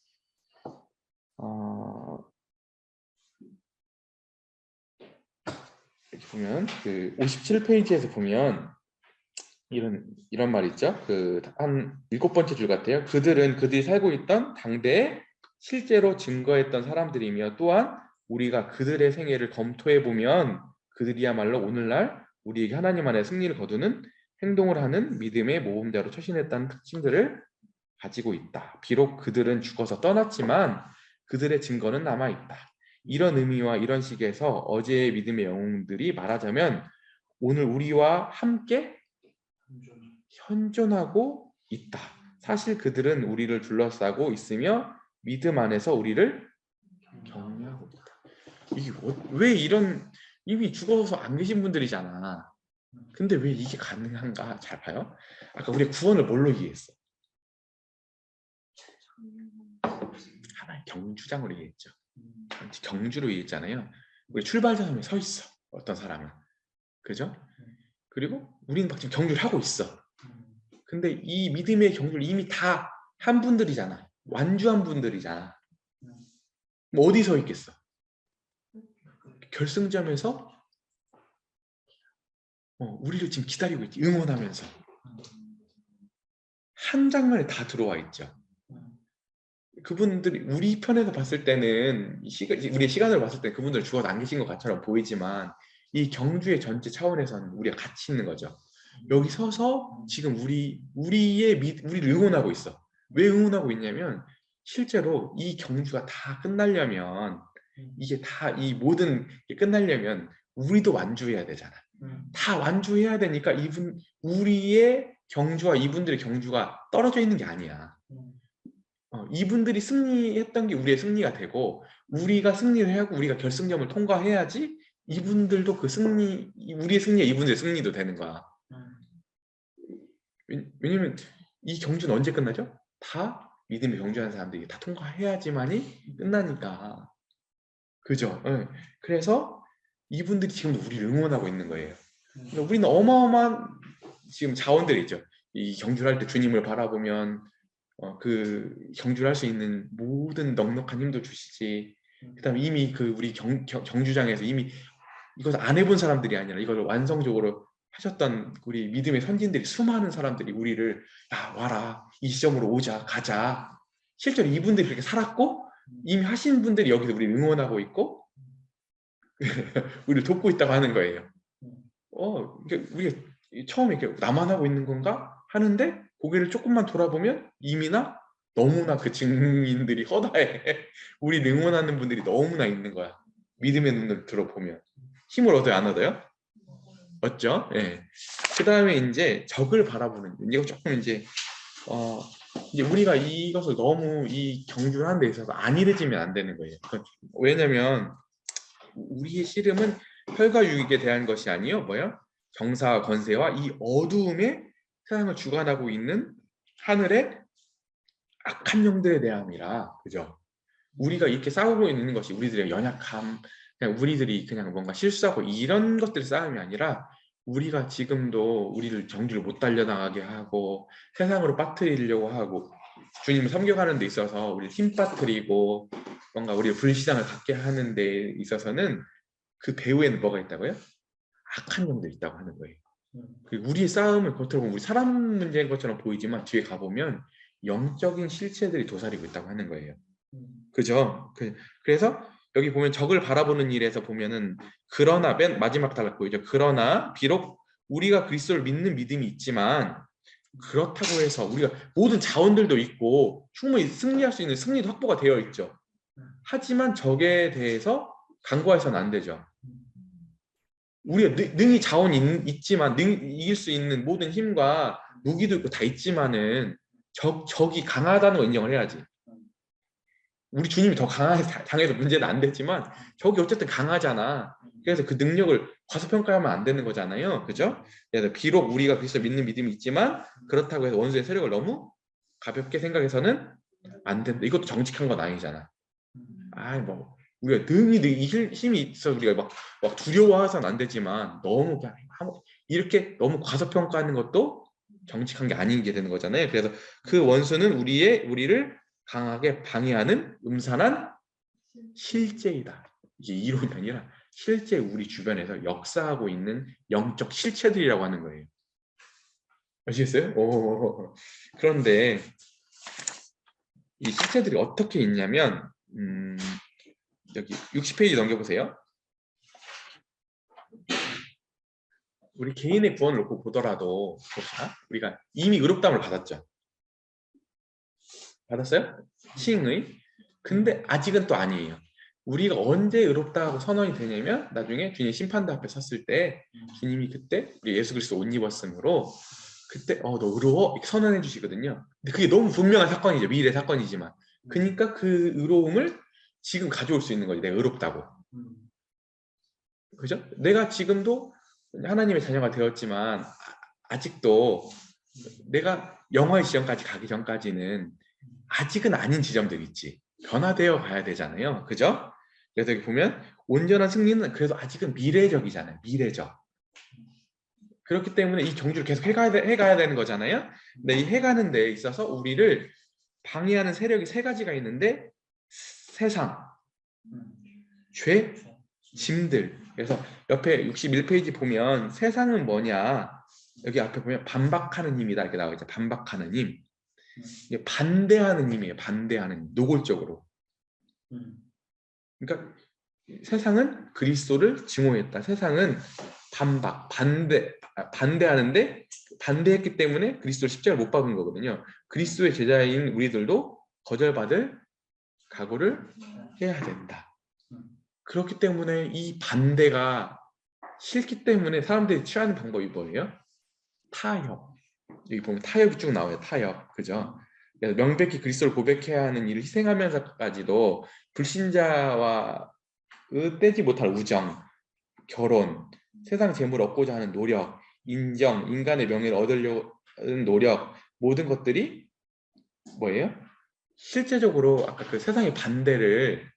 이렇게 보면 그 57페이지에서 보면 이런 말이 있죠. 그 한 7번째 줄 같아요. 그들은 그들이 살고 있던 당대에 실제로 증거했던 사람들이며 또한 우리가 그들의 생애를 검토해 보면 그들이야말로 오늘날 우리에게 하나님 안에 승리를 거두는 행동을 하는 믿음의 모범자로 처신했다는 특징들을 가지고 있다. 비록 그들은 죽어서 떠났지만 그들의 증거는 남아 있다. 이런 의미와 이런 식에서 어제의 믿음의 영웅들이 말하자면 오늘 우리와 함께 현존하고 있다. 사실 그들은 우리를 둘러싸고 있으며 믿음 안에서 우리를 격려하고 있다. 이게 왜 이런 이미 죽어서 안 계신 분들이잖아. 근데 왜 이게 가능한가? 잘 봐요. 아까 우리 구원을 뭘로 이해했어? 하나의 경주장으로 이해했죠. 경주로 이해했잖아요. 우리 출발점에 서 있어. 어떤 사람은. 그죠? 그리고 우리는 막 지금 경주를 하고 있어. 근데 이 믿음의 경주를 이미 다 한 분들이잖아. 완주한 분들이잖아. 뭐 어디 서 있겠어? 결승점에서 우리를 지금 기다리고 있지. 응원하면서. 한 장면에 다 들어와 있죠. 그분들이 우리 편에서 봤을 때는 우리 시간으로 봤을 때 그분들 죽어서 안 계신 것 같처럼 보이지만 이 경주의 전체 차원에서는 우리가 같이 있는 거죠. 여기 서서 지금 우리를 응원하고 있어. 왜 응원하고 있냐면 실제로 이 경주가 다 끝나려면 이게 다 이 모든 게 끝나려면 우리도 완주해야 되잖아. 다 완주해야 되니까 우리의 경주와 이분들의 경주가 떨어져 있는 게 아니야. 이분들이 승리했던 게 우리의 승리가 되고 우리가 승리를 하고 우리가 결승점을 통과해야지 이분들도 우리의 승리가 이분들의 승리도 되는 거야. 왜냐면 이 경주는 언제 끝나죠? 다 믿음의 경주하는 사람들이 다 통과해야지만이 끝나니까. 그죠? 네. 그래서 이분들이 지금도 우리를 응원하고 있는 거예요. 그러니까 우리는 어마어마한 지금 자원들이 있죠. 이 경주를 할 때 주님을 바라보면 그 경주를 할 수 있는 모든 넉넉한 힘도 주시지. 그다음에 이미 우리 경주장에서 이미 이것을 안 해본 사람들이 아니라 이걸 완성적으로 하셨던 우리 믿음의 선진들이 수많은 사람들이 우리를 야 와라 이 시점으로 오자 가자. 실제로 이분들이 그렇게 살았고 이미 하신 분들이 여기서 우리를 응원하고 있고 우리를 돕고 있다고 하는 거예요. 우리가 처음에 이렇게 나만 하고 있는 건가 하는데 고개를 조금만 돌아보면 이미나 너무나 그 증인들이 허다해. 우리 응원하는 분들이 너무나 있는 거야. 믿음의 눈을 들어보면 힘을 얻어요, 안 얻어요? 얻죠. 예. 그 다음에 이제 적을 바라보는 이거 조금 이제 우리가 이것을 너무 이 경주를 하는 데 있어서 안일해지면 안 되는 거예요. 왜냐면 우리의 씨름은 혈과 육에 대한 것이 아니요 뭐요? 정사와 권세와 이 어두움에 세상을 주관하고 있는 하늘의 악한 영들에 대함이라. 그죠? 우리가 이렇게 싸우고 있는 것이 우리들의 연약함, 그냥 우리들이 그냥 뭔가 실수하고 이런 것들 싸움이 아니라 우리가 지금도 우리를 경주를 못 달려나가게 하고 세상으로 빠뜨리려고 하고 주님을 섬겨가는 데 있어서 우리를 힘 빠뜨리고 뭔가 우리를 불신앙을 갖게 하는 데 있어서는 그 배후에는 뭐가 있다고요? 악한 영들이 있다고 하는 거예요. 우리의 싸움을 겉으로 보면 우리 사람 문제인 것처럼 보이지만 뒤에 가보면 영적인 실체들이 도사리고 있다고 하는 거예요. 그죠? 그래서 여기 보면 적을 바라보는 일에서 보면은 그러나 맨 마지막 단락 보이죠? 그러나 비록 우리가 그리스도를 믿는 믿음이 있지만 그렇다고 해서 우리가 모든 자원들도 있고 충분히 승리할 수 있는 승리도 확보가 되어 있죠. 하지만 적에 대해서 간과해서는 안 되죠. 우리가 능히 자원이 있지만 이길 수 있는 모든 힘과 무기도 있고 다 있지만은 적이 강하다는 걸 인정을 해야지. 우리 주님이 더 강해서 문제는 안 됐지만 적이 어쨌든 강하잖아. 그래서 그 능력을 과소평가하면 안 되는 거잖아요. 그죠? 그래서 비록 우리가 그리스도 믿는 믿음이 있지만 그렇다고 해서 원수의 세력을 너무 가볍게 생각해서는 안 된다. 이것도 정직한 건 아니잖아. 뭐 우리가 능히 이길 힘이 있어 우리가 막 두려워해서는 안 되지만 너무 그냥 이렇게 너무 과소평가하는 것도 정직한 게 아닌 게 되는 거잖아요. 그래서 그 원수는 우리를 강하게 방해하는 음산한 실제이다. 이게 이론이 아니라 실제 우리 주변에서 역사하고 있는 영적 실체들이라고 하는 거예요. 아시겠어요? 그런데 이 실체들이 어떻게 있냐면 여기 60페이지 넘겨보세요. 우리 개인의 구원을 놓고 보더라도 봅시다. 우리가 이미 의롭다함을 받았죠. 받았어요? 칭의. 근데 아직은 또 아니에요. 우리가 언제 의롭다고 선언이 되냐면 나중에 주님 심판대 앞에 섰을 때 주님이 그때 우리 예수 그리스도 옷 입었으므로 그때 너 의로워? 이렇게 선언해 주시거든요. 근데 그게 너무 분명한 사건이죠. 미래 사건이지만. 그러니까 그 의로움을 지금 가져올 수 있는 거지. 내가 의롭다고. 그죠? 내가 지금도 하나님의 자녀가 되었지만 아직도 내가 영화의 지점까지 가기 전까지는 아직은 아닌 지점들이 있지. 변화되어 가야 되잖아요. 그죠? 그래서 여기 보면 온전한 승리는 그래도 아직은 미래적이잖아요. 미래적. 그렇기 때문에 이 경주를 계속 해가야 되는 거잖아요. 근데 이 해가는 데 있어서 우리를 방해하는 세력이 세 가지가 있는데 세상, 죄, 짐들. 그래서 옆에 61페이지 보면 세상은 뭐냐. 여기 앞에 보면 반박하는 힘이다 이렇게 나와 있죠. 반박하는 힘. 이게 반대하는 힘이에요. 반대하는 힘. 노골적으로. 그러니까 세상은 그리스도를 증오했다. 세상은 반대하는데 반대했기 때문에 그리스도를 십자가를 못 박은 거거든요. 그리스도의 제자인 우리들도 거절받을 각오를 해야 된다. 그렇기 때문에 이 반대가 싫기 때문에 사람들이 취하는 방법이 뭐예요? 타협. 여기 보면 타협이 쭉 나와요. 타협. 그죠? 그래서 명백히 그리스도를 고백해야 하는 일을 희생하면서까지도 불신자와 떼지 못할 우정, 결혼, 세상 재물을 얻고자 하는 노력, 인정, 인간의 명예를 얻으려는 노력, 모든 것들이 뭐예요? 실제적으로 아까 그 세상의 반대를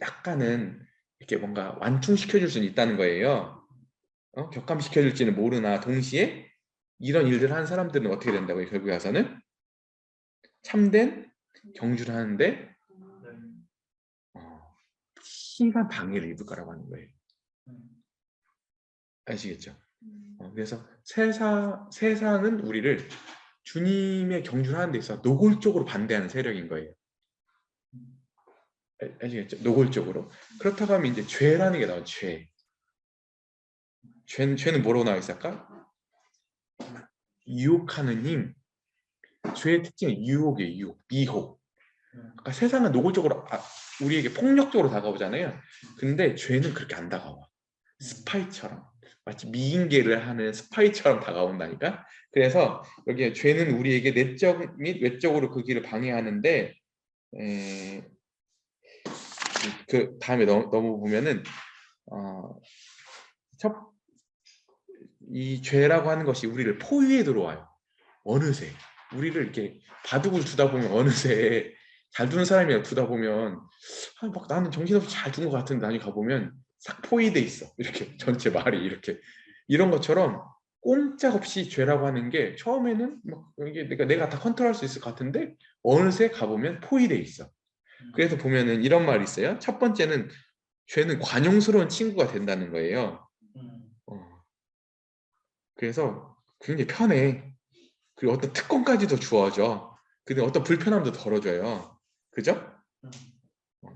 약간은 이렇게 뭔가 완충시켜줄 수는 있다는 거예요. 격감시켜줄지는 모르나 동시에 이런 일들을 하는 사람들은 어떻게 된다고요? 결국에 와서는 참된 경주를 하는데 심한 방해를 입을 거라고 하는 거예요. 아시겠죠? 그래서 세상은 우리를 주님의 경주를 하는 데 있어서 노골적으로 반대하는 세력인 거예요. 아시겠죠? 노골적으로. 그렇다고 하면 이제 죄라는 게 나와요. 죄는 뭐로 나와 있을까? 유혹하는 힘. 죄의 특징은 유혹이에요. 유혹, 미혹. 그러니까 세상은 노골적으로 우리에게 폭력적으로 다가오잖아요. 근데 죄는 그렇게 안 다가와. 스파이처럼. 마치 미인계를 하는 스파이처럼 다가온다니까. 그래서 여기 죄는 우리에게 내적 및 외적으로 그 길을 방해하는데 그 다음에 넘어 보면은 이 죄라고 하는 것이 우리를 포위에 들어와요. 어느새 우리를 이렇게 바둑을 두다 보면 어느새 잘 두는 사람이 두다 보면 막 나는 정신없이 잘 둔 것 같은데 나중에 가보면 싹 포위돼 있어. 이렇게 전체 말이 이렇게 이런 것처럼 꼼짝없이 죄라고 하는 게 처음에는 막 이게 내가 다 컨트롤할 수 있을 것 같은데 어느새 가보면 포위돼 있어. 그래서 보면은 이런 말이 있어요. 첫 번째는 죄는 관용스러운 친구가 된다는 거예요. 그래서 굉장히 편해. 그리고 어떤 특권까지도 주어져. 근데 어떤 불편함도 덜어줘요. 그죠?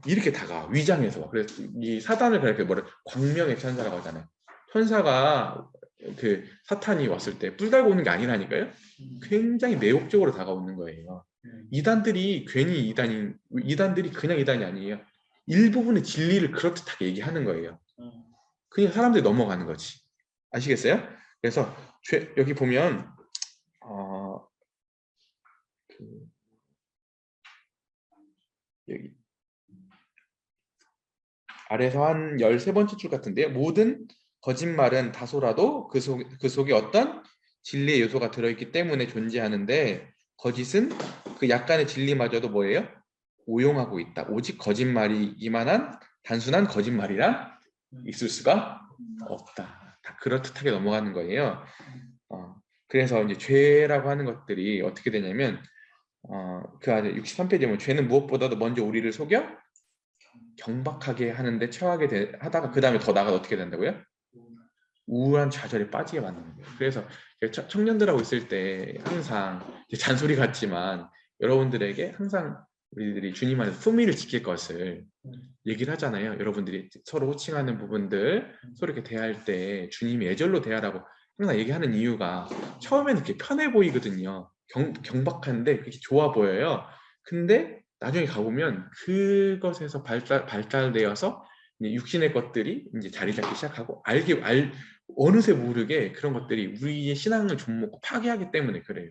이렇게 다가 위장해서. 그래서 이 사단을 그렇게 광명의 천사라고 하잖아요. 천사가 그 사탄이 왔을 때 뿔 달고 오는 게 아니라니까요. 굉장히 매혹적으로 다가오는 거예요. 이단들이 괜히 이단들이 그냥 이단이 아니에요. 일부분의 진리를 그렇듯하게 얘기하는 거예요. 그냥 사람들이 넘어가는 거지. 아시겠어요? 그래서 여기 보면 여기 아래서 한 13번째 줄 같은데요. 모든 거짓말은 다소라도 그 속에 어떤 진리의 요소가 들어있기 때문에 존재하는데 거짓은 그 약간의 진리마저도 뭐예요? 오용하고 있다. 오직 거짓말이기만 한 단순한 거짓말이란 있을 수가 없다. 다 그렇듯하게 넘어가는 거예요. 그래서 이제 죄라고 하는 것들이 어떻게 되냐면 그 안에 63페이지에 보면 죄는 무엇보다도 먼저 우리를 속여 경박하게 하는데 처하게 하다가 그 다음에 더 나아가 어떻게 된다고요? 우울한 좌절에 빠지게 만드는 거예요. 그래서 청년들하고 있을 때 항상 잔소리 같지만 여러분들에게 항상 우리들이 주님 안에서 품위를 지킬 것을 얘기를 하잖아요. 여러분들이 서로 호칭하는 부분들 서로 이렇게 대할 때 주님이 애절로 대하라고 항상 얘기하는 이유가 처음에는 그렇게 편해 보이거든요. 경박한데 그게 좋아 보여요. 근데 나중에 가보면 그것에서 발달되어서 이제 육신의 것들이 이제 자리 잡기 시작하고 어느새 모르게 그런 것들이 우리의 신앙을 좀 파괴하기 때문에 그래요.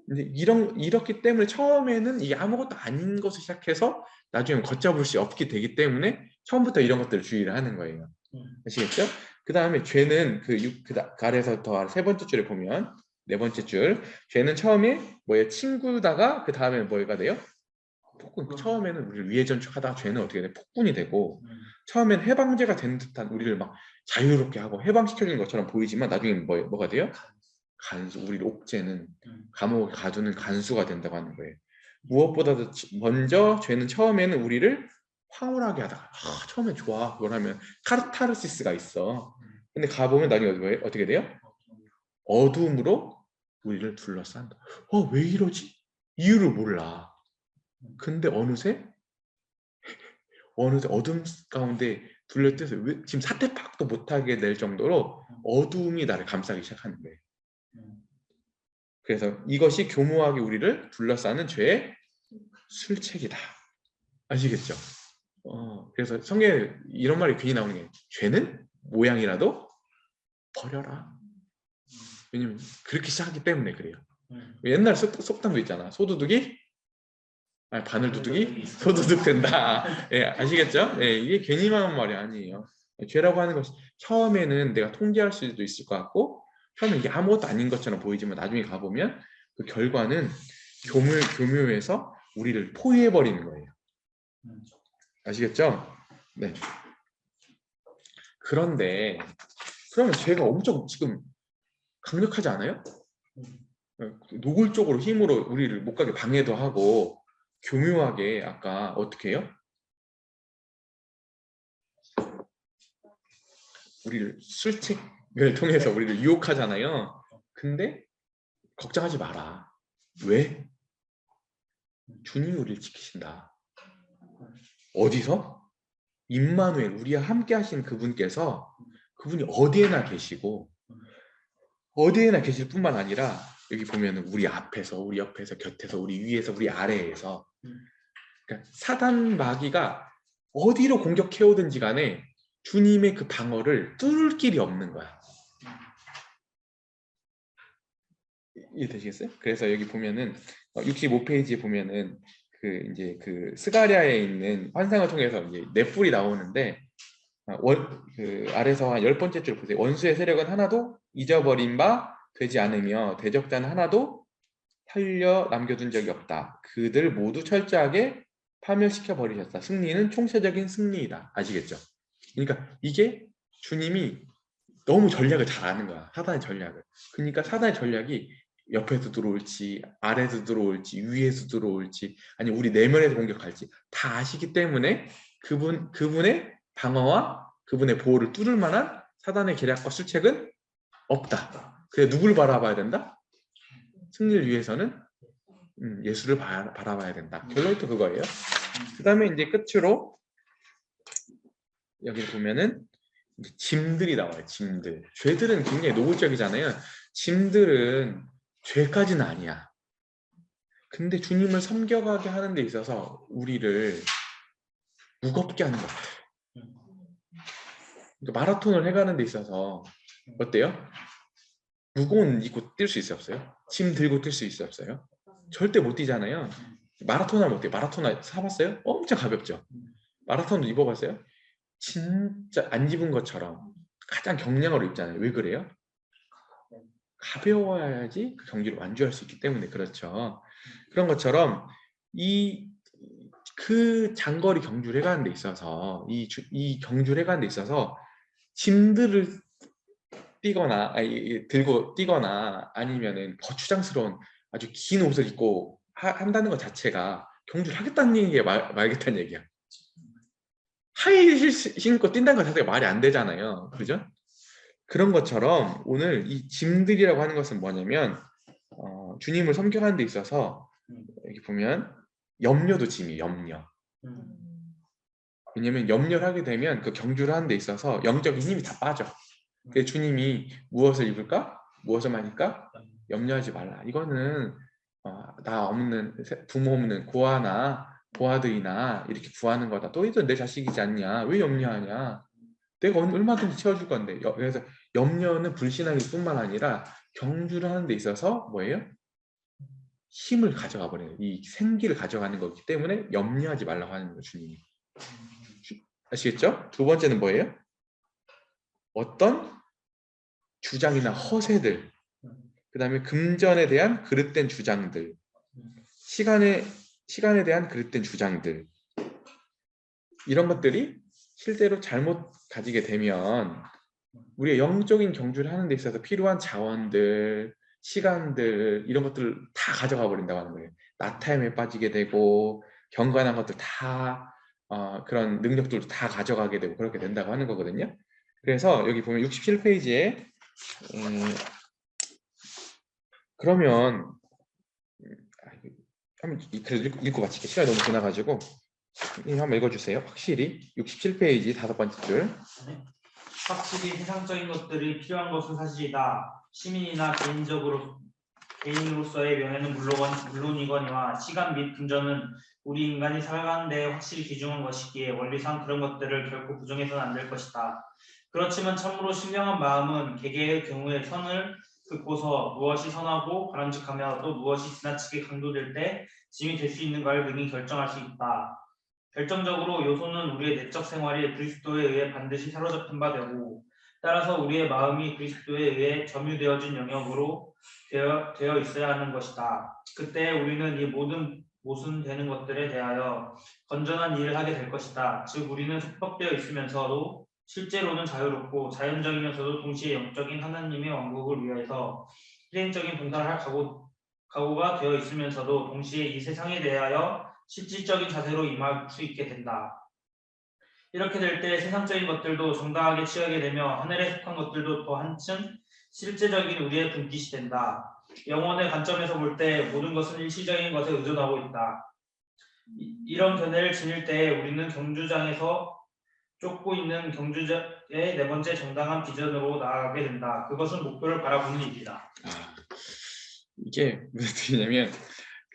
근데 이렇기 때문에 처음에는 이게 아무것도 아닌 것을 시작해서 나중에 걷잡을 수 없게 되기 때문에 처음부터 이런 것들을 주의를 하는 거예요. 아시겠죠? 그 다음에 죄는 그 아래에서 더 세 번째 줄에 보면 네 번째 줄 죄는 처음에 뭐예요? 친구다가 그 다음에 뭐가 돼요? 폭군. 처음에는 우리를 위해 전축하다가 죄는 어떻게 돼? 폭군이 되고 처음엔 해방제가 된 듯한 우리를 막 자유롭게 하고 해방시켜주는 것처럼 보이지만 나중에는 뭐가 돼요? 간수, 우리를 옥죄는 감옥에 가두는 간수가 된다고 하는 거예요. 무엇보다도 먼저 죄는 처음에는 우리를 황홀하게 하다가 처음엔 좋아 그걸 하면 카르타르시스가 있어. 근데 가보면 나중에 어떻게 돼요? 어둠으로 우리를 둘러싼다. 왜 이러지? 이유를 몰라. 근데 어느새 어둠 가운데 둘러싸서 지금 사태 파악도 못하게 될 정도로 어둠이 나를 감싸기 시작하는 거예요. 그래서 이것이 교묘하게 우리를 둘러싸는 죄의 술책이다. 아시겠죠? 그래서 성경에 이런 말이 괜히 나오는 게 죄는 모양이라도 버려라. 왜냐면 그렇게 시작하기 때문에 그래요. 옛날 속담도 있잖아. 소도둑이 아니, 바늘도둑이 소도둑 된다. 예, 아시겠죠? 예, 이게 괜히 나온 말이 아니에요. 죄라고 하는 것이 처음에는 내가 통제할 수도 있을 것 같고 처음에 이게 아무것도 아닌 것처럼 보이지만 나중에 가보면 그 결과는 교묘해서 우리를 포위해 버리는 거예요. 아시겠죠? 네. 그런데 그러면 죄가 엄청 지금 강력하지 않아요? 노골적으로 힘으로 우리를 못 가게 방해도 하고 교묘하게 아까 어떻게 해요? 우리를 술책을 통해서 우리를 유혹하잖아요. 근데 걱정하지 마라. 왜? 주님이 우리를 지키신다. 어디서? 임마누엘, 우리와 함께 하신 그분께서 그분이 어디에나 계시고 어디에나 계실 뿐만 아니라 여기 보면 우리 앞에서, 우리 옆에서, 곁에서, 우리 위에서, 우리 아래에서 그러니까 사단 마귀가 어디로 공격해오든지 간에 주님의 그 방어를 뚫을 길이 없는 거야. 이해되시겠어요? 그래서 여기 보면은 65페이지에 보면은 그 스가랴에 있는 환상을 통해서 이제 넷뿔이 나오는데 그 아래서 한 10번째 줄 보세요. 원수의 세력은 하나도 잊어버린 바 되지 않으며 대적자는 하나도 살려 남겨둔 적이 없다. 그들 모두 철저하게 파멸시켜 버리셨다. 승리는 총체적인 승리이다. 아시겠죠? 그러니까 이게 주님이 너무 전략을 잘 아는 거야. 사단의 전략을. 그러니까 사단의 전략이 옆에서 들어올지 아래에서 들어올지 위에서 들어올지 아니 우리 내면에서 공격할지 다 아시기 때문에 그분의 방어와 그분의 보호를 뚫을 만한 사단의 계략과 술책은 없다. 그래 누굴 바라봐야 된다? 승리를 위해서는 예수를 바라봐야 된다. 결론이 또 그거예요. 그 다음에 이제 끝으로 여기 보면은 짐들이 나와요. 짐들. 죄들은 굉장히 노골적이잖아요. 짐들은 죄까지는 아니야. 근데 주님을 섬겨가게 하는 데 있어서 우리를 무겁게 하는 것 같아요. 그러니까 마라톤을 해가는 데 있어서 어때요? 무거운 옷 입고 뛸 수 있어요? 없어요? 짐 들고 뛸 수 있어요? 없어요? 절대 못 뛰잖아요. 마라톤 하면 어때요? 마라톤 사봤어요? 엄청 가볍죠? 마라톤도 입어봤어요? 진짜 안 입은 것처럼 가장 경량으로 입잖아요. 왜 그래요? 가벼워야지 그 경기를 완주할 수 있기 때문에 그렇죠. 그런 것처럼 그 장거리 경주를 해가는 데 있어서 이 경주를 해가는 데 있어서 짐들을 뛰거나 들고 뛰거나 아니면은 거추장스러운 아주 긴 옷을 입고 한다는 것 자체가 경주를 하겠다는 얘기야 말겠다는 얘기야. 하이힐 신고 뛴다는 것 자체가 말이 안 되잖아요. 그죠? 그런 것처럼 오늘 이 짐들이라고 하는 것은 뭐냐면 주님을 섬겨가는 데 있어서 여기 보면 염려도 짐이 염려. 왜냐면 염려를 하게 되면 그 경주를 하는 데 있어서 영적인 힘이 다 빠져. 그래서 주님이 무엇을 입을까? 무엇을 마실까? 염려하지 말라. 이거는 나 없는 부모 없는 고아나 고아들이나 이렇게 구하는 거다. 너희들 내 자식이지 않냐? 왜 염려하냐? 내가 얼마든지 채워줄 건데. 그래서 염려는 불신앙일 뿐만 아니라 경주를 하는 데 있어서 뭐예요? 힘을 가져가 버려요. 이 생기를 가져가는 거기 때문에 염려하지 말라고 하는 거예요. 주님이. 아시겠죠? 두 번째는 뭐예요? 어떤 주장이나 허세들, 그 다음에 금전에 대한 그릇된 주장들, 시간에 대한 그릇된 주장들, 이런 것들이 실제로 잘못 가지게 되면 우리의 영적인 경주를 하는 데 있어서 필요한 자원들, 시간들 이런 것들을 다 가져가 버린다고 하는 거예요. 나타임에 빠지게 되고 경건한 것들 다 그런 능력들도 다 가져가게 되고 그렇게 된다고 하는 거거든요. 그래서 여기 보면 67페이지에 그러면 한번 그래도 읽고 마칠게요. 시간이 너무 지나가지고 한번 읽어주세요. 확실히 67페이지 5번째 줄. 확실히 세상적인 것들이 필요한 것은 사실이다. 시민이나 개인으로서의 명예는 물론이거니와 시간 및 금전은 우리 인간이 살아가는 데 확실히 귀중한 것이기에 원리상 그런 것들을 결코 부정해서는 안 될 것이다. 그렇지만 참으로 신령한 마음은 개개의 경우에 선을 긋고서 무엇이 선하고 바람직하며 또 무엇이 지나치게 강조될 때 짐이 될 수 있는가를 능히 결정할 수 있다. 결정적으로 요소는 우리의 내적 생활이 그리스도에 의해 반드시 사로잡힌 바 되고 따라서 우리의 마음이 그리스도에 의해 점유되어진 영역으로 되어 있어야 하는 것이다. 그때 우리는 이 모든 모순되는 것들에 대하여 건전한 일을 하게 될 것이다. 즉 우리는 속박되어 있으면서도 실제로는 자유롭고 자연적이면서도 동시에 영적인 하나님의 왕국을 위해서 희생적인 봉사를 할 각오가 되어 있으면서도 동시에 이 세상에 대하여 실질적인 자세로 임할 수 있게 된다. 이렇게 될 때 세상적인 것들도 정당하게 취하게 되며 하늘에 속한 것들도 더 한층 실제적인 우리의 분깃이 된다. 영혼의 관점에서 볼 때 모든 것은 일시적인 것에 의존하고 있다. 이런 견해를 지닐 때 우리는 경주장에서 쫓고 있는 경주의 네 번째 정당한 비전으로 나아가게 된다. 그것은 목표를 바라보는 일이다. 이게 무슨 뜻이냐면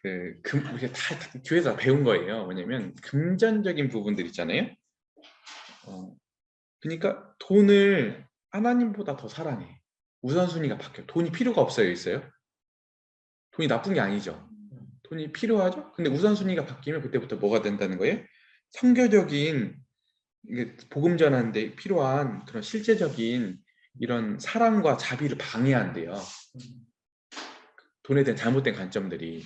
우리가 다 교회에서 배운 거예요. 뭐냐면 금전적인 부분들 있잖아요. 그러니까 돈을 하나님보다 더 사랑해. 우선순위가 바뀌어. 돈이 필요가 있어요? 돈이 나쁜 게 아니죠. 돈이 필요하죠. 근데 우선순위가 바뀌면 그때부터 뭐가 된다는 거예요? 성교적인 복음 전하는데 필요한 그런 실제적인 이런 사랑과 자비를 방해한대요. 돈에 대한 잘못된 관점들이.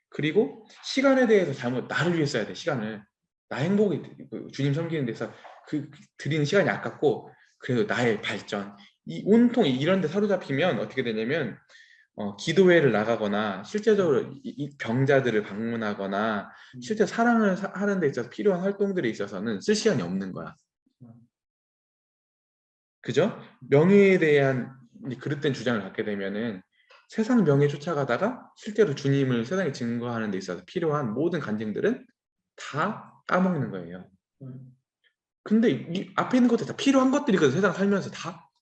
그리고 시간에 대해서 나를 위해 써야 돼. 시간을. 나 행복이 주님 섬기는 데서 드리는 시간이 아깝고 그래도 나의 발전 온통 이런 데 사로잡히면 어떻게 되냐면 기도회를 나가거나 실제적으로 이 병자들을 방문하거나 실제 사랑을 하는 데 있어서 필요한 활동들에 있어서는 쓸 시간이 없는 거야. 그죠? 명예에 대한 그릇된 주장을 갖게 되면은 세상 명예 쫓아가다가 실제로 주님을 세상에 증거하는 데 있어서 필요한 모든 간증들은 다 까먹는 거예요. 근데 이 앞에 있는 것들 다 필요한 것들이거든. 세상 살면서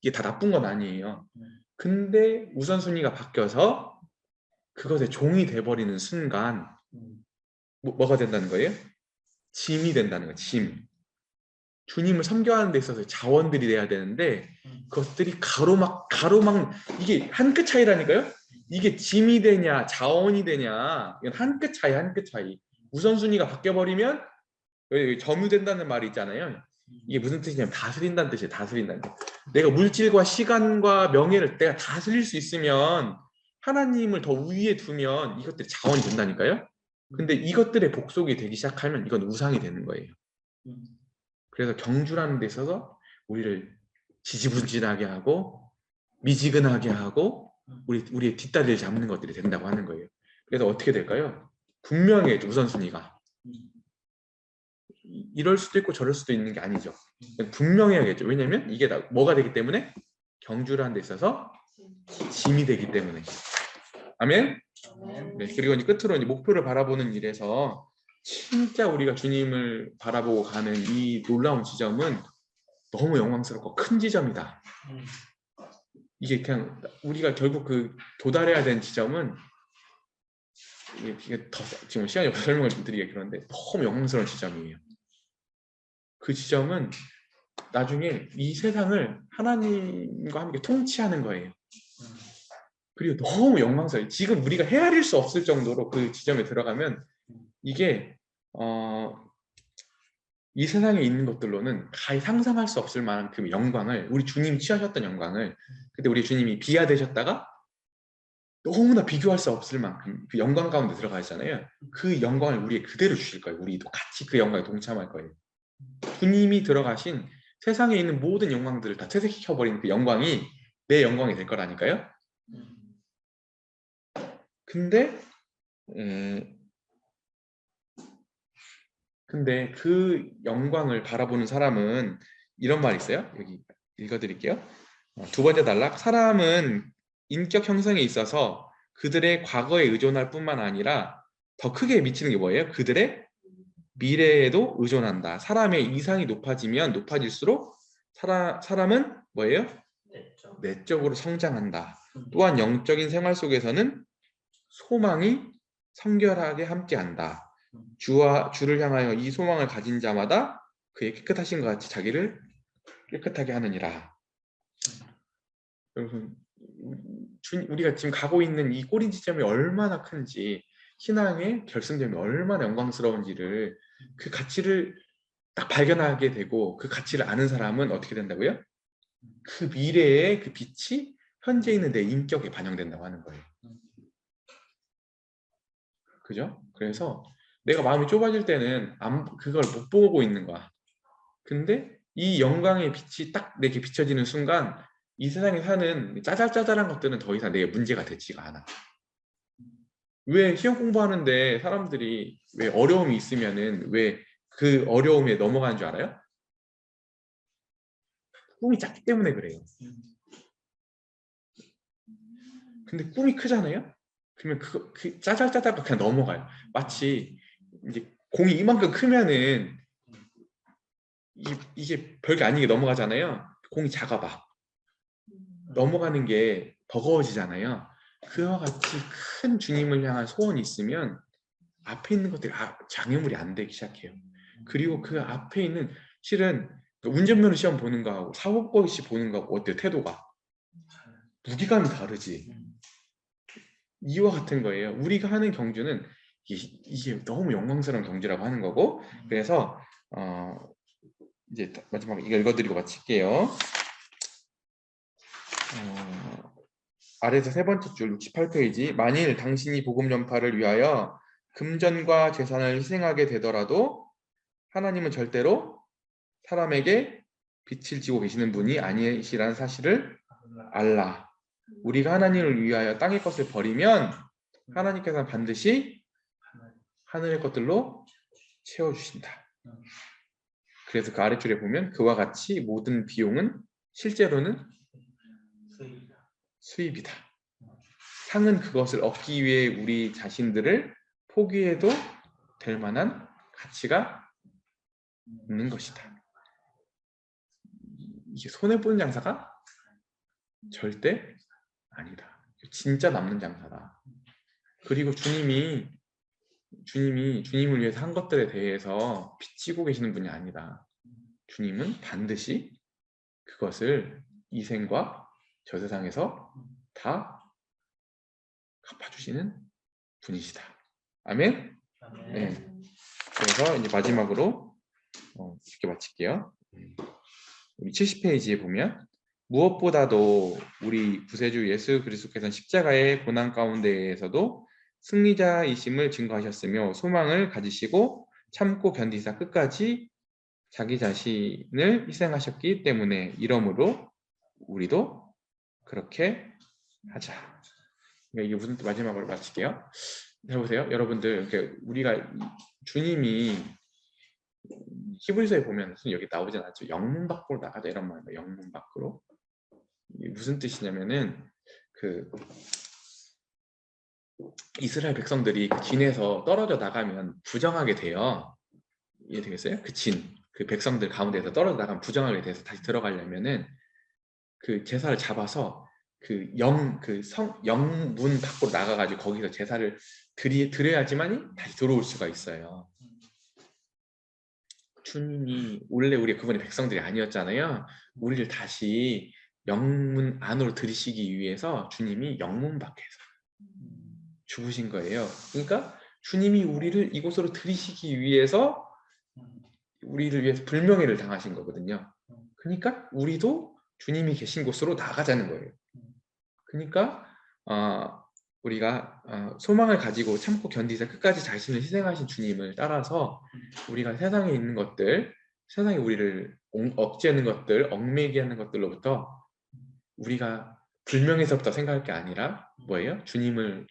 이게 다 나쁜 건 아니에요. 근데 우선순위가 바뀌어서 그것에 종이 돼버리는 순간 뭐가 된다는 거예요? 짐이 된다는 거예요. 짐. 주님을 섬겨하는 데 있어서 자원들이 돼야 되는데 그것들이 가로막 이게 한 끗 차이라니까요. 이게 짐이 되냐 자원이 되냐 이건 한 끗 차이. 우선순위가 바뀌어버리면 점유된다는 말이 있잖아요. 이게 무슨 뜻이냐면 다스린다는 뜻이에요. 다스린다는 뜻. 내가 물질과 시간과 명예를 내가 다스릴 수 있으면 하나님을 더 위에 두면 이것들이 자원이 된다니까요. 근데 이것들의 복속이 되기 시작하면 이건 우상이 되는 거예요. 그래서 경주라는 데 있어서 우리를 지지분진하게 하고 미지근하게 하고 우리의 뒷다리를 잡는 것들이 된다고 하는 거예요. 그래서 어떻게 될까요? 분명해요. 우선순위가. 이럴 수도 있고 저럴 수도 있는 게 아니죠. 분명해야겠죠. 왜냐면 이게 뭐가 되기 때문에 경주라는 데 있어서 짐이 되기 때문에. 아멘. 네, 그리고 이제 끝으로 이제 목표를 바라보는 일에서 진짜 우리가 주님을 바라보고 가는 이 놀라운 지점은 너무 영광스럽고 큰 지점이다. 이게 그냥 우리가 결국 도달해야 되는 지점은 이게 더 지금 시간이 없어서 설명을 좀 드리기 그런데 너무 영광스러운 지점이에요. 그 지점은 나중에 이 세상을 하나님과 함께 통치하는 거예요. 그리고 너무 영광스러워요. 지금 우리가 헤아릴 수 없을 정도로 그 지점에 들어가면 이게 이 세상에 있는 것들로는 가히 상상할 수 없을 만큼 영광을 우리 주님이 취하셨던 영광을 그때 우리 주님이 비하되셨다가 너무나 비교할 수 없을 만큼 그 영광 가운데 들어가 있잖아요. 그 영광을 우리에게 그대로 주실 거예요. 우리도 같이 그 영광에 동참할 거예요. 주님이 들어가신 세상에 있는 모든 영광들을 다 퇴색시켜버리는 그 영광이 내 영광이 될 거라니까요. 근데 그 영광을 바라보는 사람은 이런 말이 있어요. 여기 읽어드릴게요. 두 번째 단락. 사람은 인격 형성에 있어서 그들의 과거에 의존할 뿐만 아니라 더 크게 미치는 게 뭐예요? 그들의 미래에도 의존한다. 사람의 이상이 높아지면 높아질수록 사람은 뭐예요? 내적으로 성장한다. 또한 영적인 생활 속에서는 소망이 성결하게 함께한다. 주를 향하여 이 소망을 가진 자마다 그의 깨끗하신 것 같이 자기를 깨끗하게 하느니라. 여러분, 우리가 지금 가고 있는 이 꼬리 지점이 얼마나 큰지, 신앙의 결승점이 얼마나 영광스러운지를, 그 가치를 딱 발견하게 되고 그 가치를 아는 사람은 어떻게 된다고요? 그 미래의 그 빛이 현재 있는 내 인격에 반영된다고 하는 거예요. 그죠? 그래서 내가 마음이 좁아질 때는 그걸 못 보고 있는 거야. 근데 이 영광의 빛이 딱 내게 비춰지는 순간 이 세상에 사는 짜잘짜잘한 것들은 더 이상 내게 문제가 되지가 않아. 왜 시험 공부하는데 사람들이 왜 어려움이 있으면은 왜 그 어려움에 넘어가는 줄 알아요? 꿈이 작기 때문에 그래요. 근데 꿈이 크잖아요? 그러면 그 짜잘짜잘가 그냥 넘어가요. 마치 이제 공이 이만큼 크면은 이게 별게 아니게 넘어가잖아요. 공이 작아봐. 넘어가는 게 버거워지잖아요. 그와 같이 큰 주님을 향한 소원이 있으면 앞에 있는 것들이 장애물이 안 되기 시작해요. 그리고 그 앞에 있는 실은 운전면허 시험 보는 거하고 사법고시 시험 보는 거하고 어때요? 태도가 무게감이 다르지. 이와 같은 거예요. 우리가 하는 경주는 이게 너무 영광스러운 경주라고 하는 거고, 그래서 이제 마지막 이거 읽어드리고 마칠게요. 아래에서 세 번째 줄 68페이지. 만일 당신이 복음 전파를 위하여 금전과 재산을 희생하게 되더라도 하나님은 절대로 사람에게 빛을 지고 계시는 분이 아니시라는 사실을 알라. 우리가 하나님을 위하여 땅의 것을 버리면 하나님께서는 반드시 하늘의 것들로 채워주신다. 그래서 그 아래줄에 보면 그와 같이 모든 비용은 실제로는 수입이다. 상은 그것을 얻기 위해 우리 자신들을 포기해도 될 만한 가치가 있는 것이다. 이게 손해보는 장사가 절대 아니다. 진짜 남는 장사다. 그리고 주님을 위해서 한 것들에 대해서 비치고 계시는 분이 아니다. 주님은 반드시 그것을 이 생과 저 세상에서 다 갚아주시는 분이시다. 아멘? 네. 그래서 이제 마지막으로 이렇게 마칠게요. 우리 70페이지에 보면 무엇보다도 우리 구세주 예수 그리스도께서는 십자가의 고난 가운데에서도 승리자이심을 증거하셨으며 소망을 가지시고 참고 견디사 끝까지 자기 자신을 희생하셨기 때문에 이러므로 우리도 그렇게 하자. 이게 무슨 뜻? 마지막으로 마칠게요. 해보세요. 여러분들, 우리가 주님이 히브리서에 보면 여기 나오진 않죠. 영문 밖으로 나가자 이런 말이에요. 영문 밖으로. 이게 무슨 뜻이냐면은 그 이스라엘 백성들이 그 진에서 떨어져 나가면 부정하게 돼요. 이해되겠어요? 그 백성들 가운데서 떨어져 나가면 부정하게 돼서 다시 들어가려면은 그 제사를 잡아서 영문 밖으로 나가가지고 거기서 제사를 드려야지만이 다시 들어올 수가 있어요. 주님이 원래 우리 그분의 백성들이 아니었잖아요. 우리를 다시 영문 안으로 들이시기 위해서 주님이 영문 밖에서 죽으신 거예요. 그러니까 주님이 우리를 이곳으로 들이시기 위해서 우리를 위해서 불명예를 당하신 거거든요. 그러니까 우리도 주님이 계신 곳으로 나가자는 거예요. 그러니까 우리가 소망을 가지고 참고 견디자 끝까지 자신을 희생하신 주님을 따라서 우리가 세상에 있는 것들, 세상에 우리를 억제하는 것들, 얽매이게 하는 것들로부터 우리가 불명예서부터 생각할 게 아니라 뭐예요? 주님을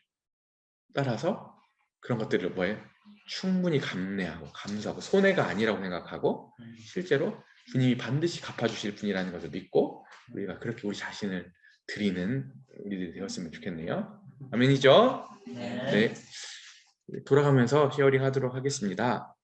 따라서 그런 것들을 뭐예요? 충분히 감내하고 감수하고 손해가 아니라고 생각하고 실제로 주님이 반드시 갚아주실 분이라는 것을 믿고 우리가 그렇게 우리 자신을 드리는 우리들이 되었으면 좋겠네요. 아멘이죠? 네. 돌아가면서 히어링 하도록 하겠습니다.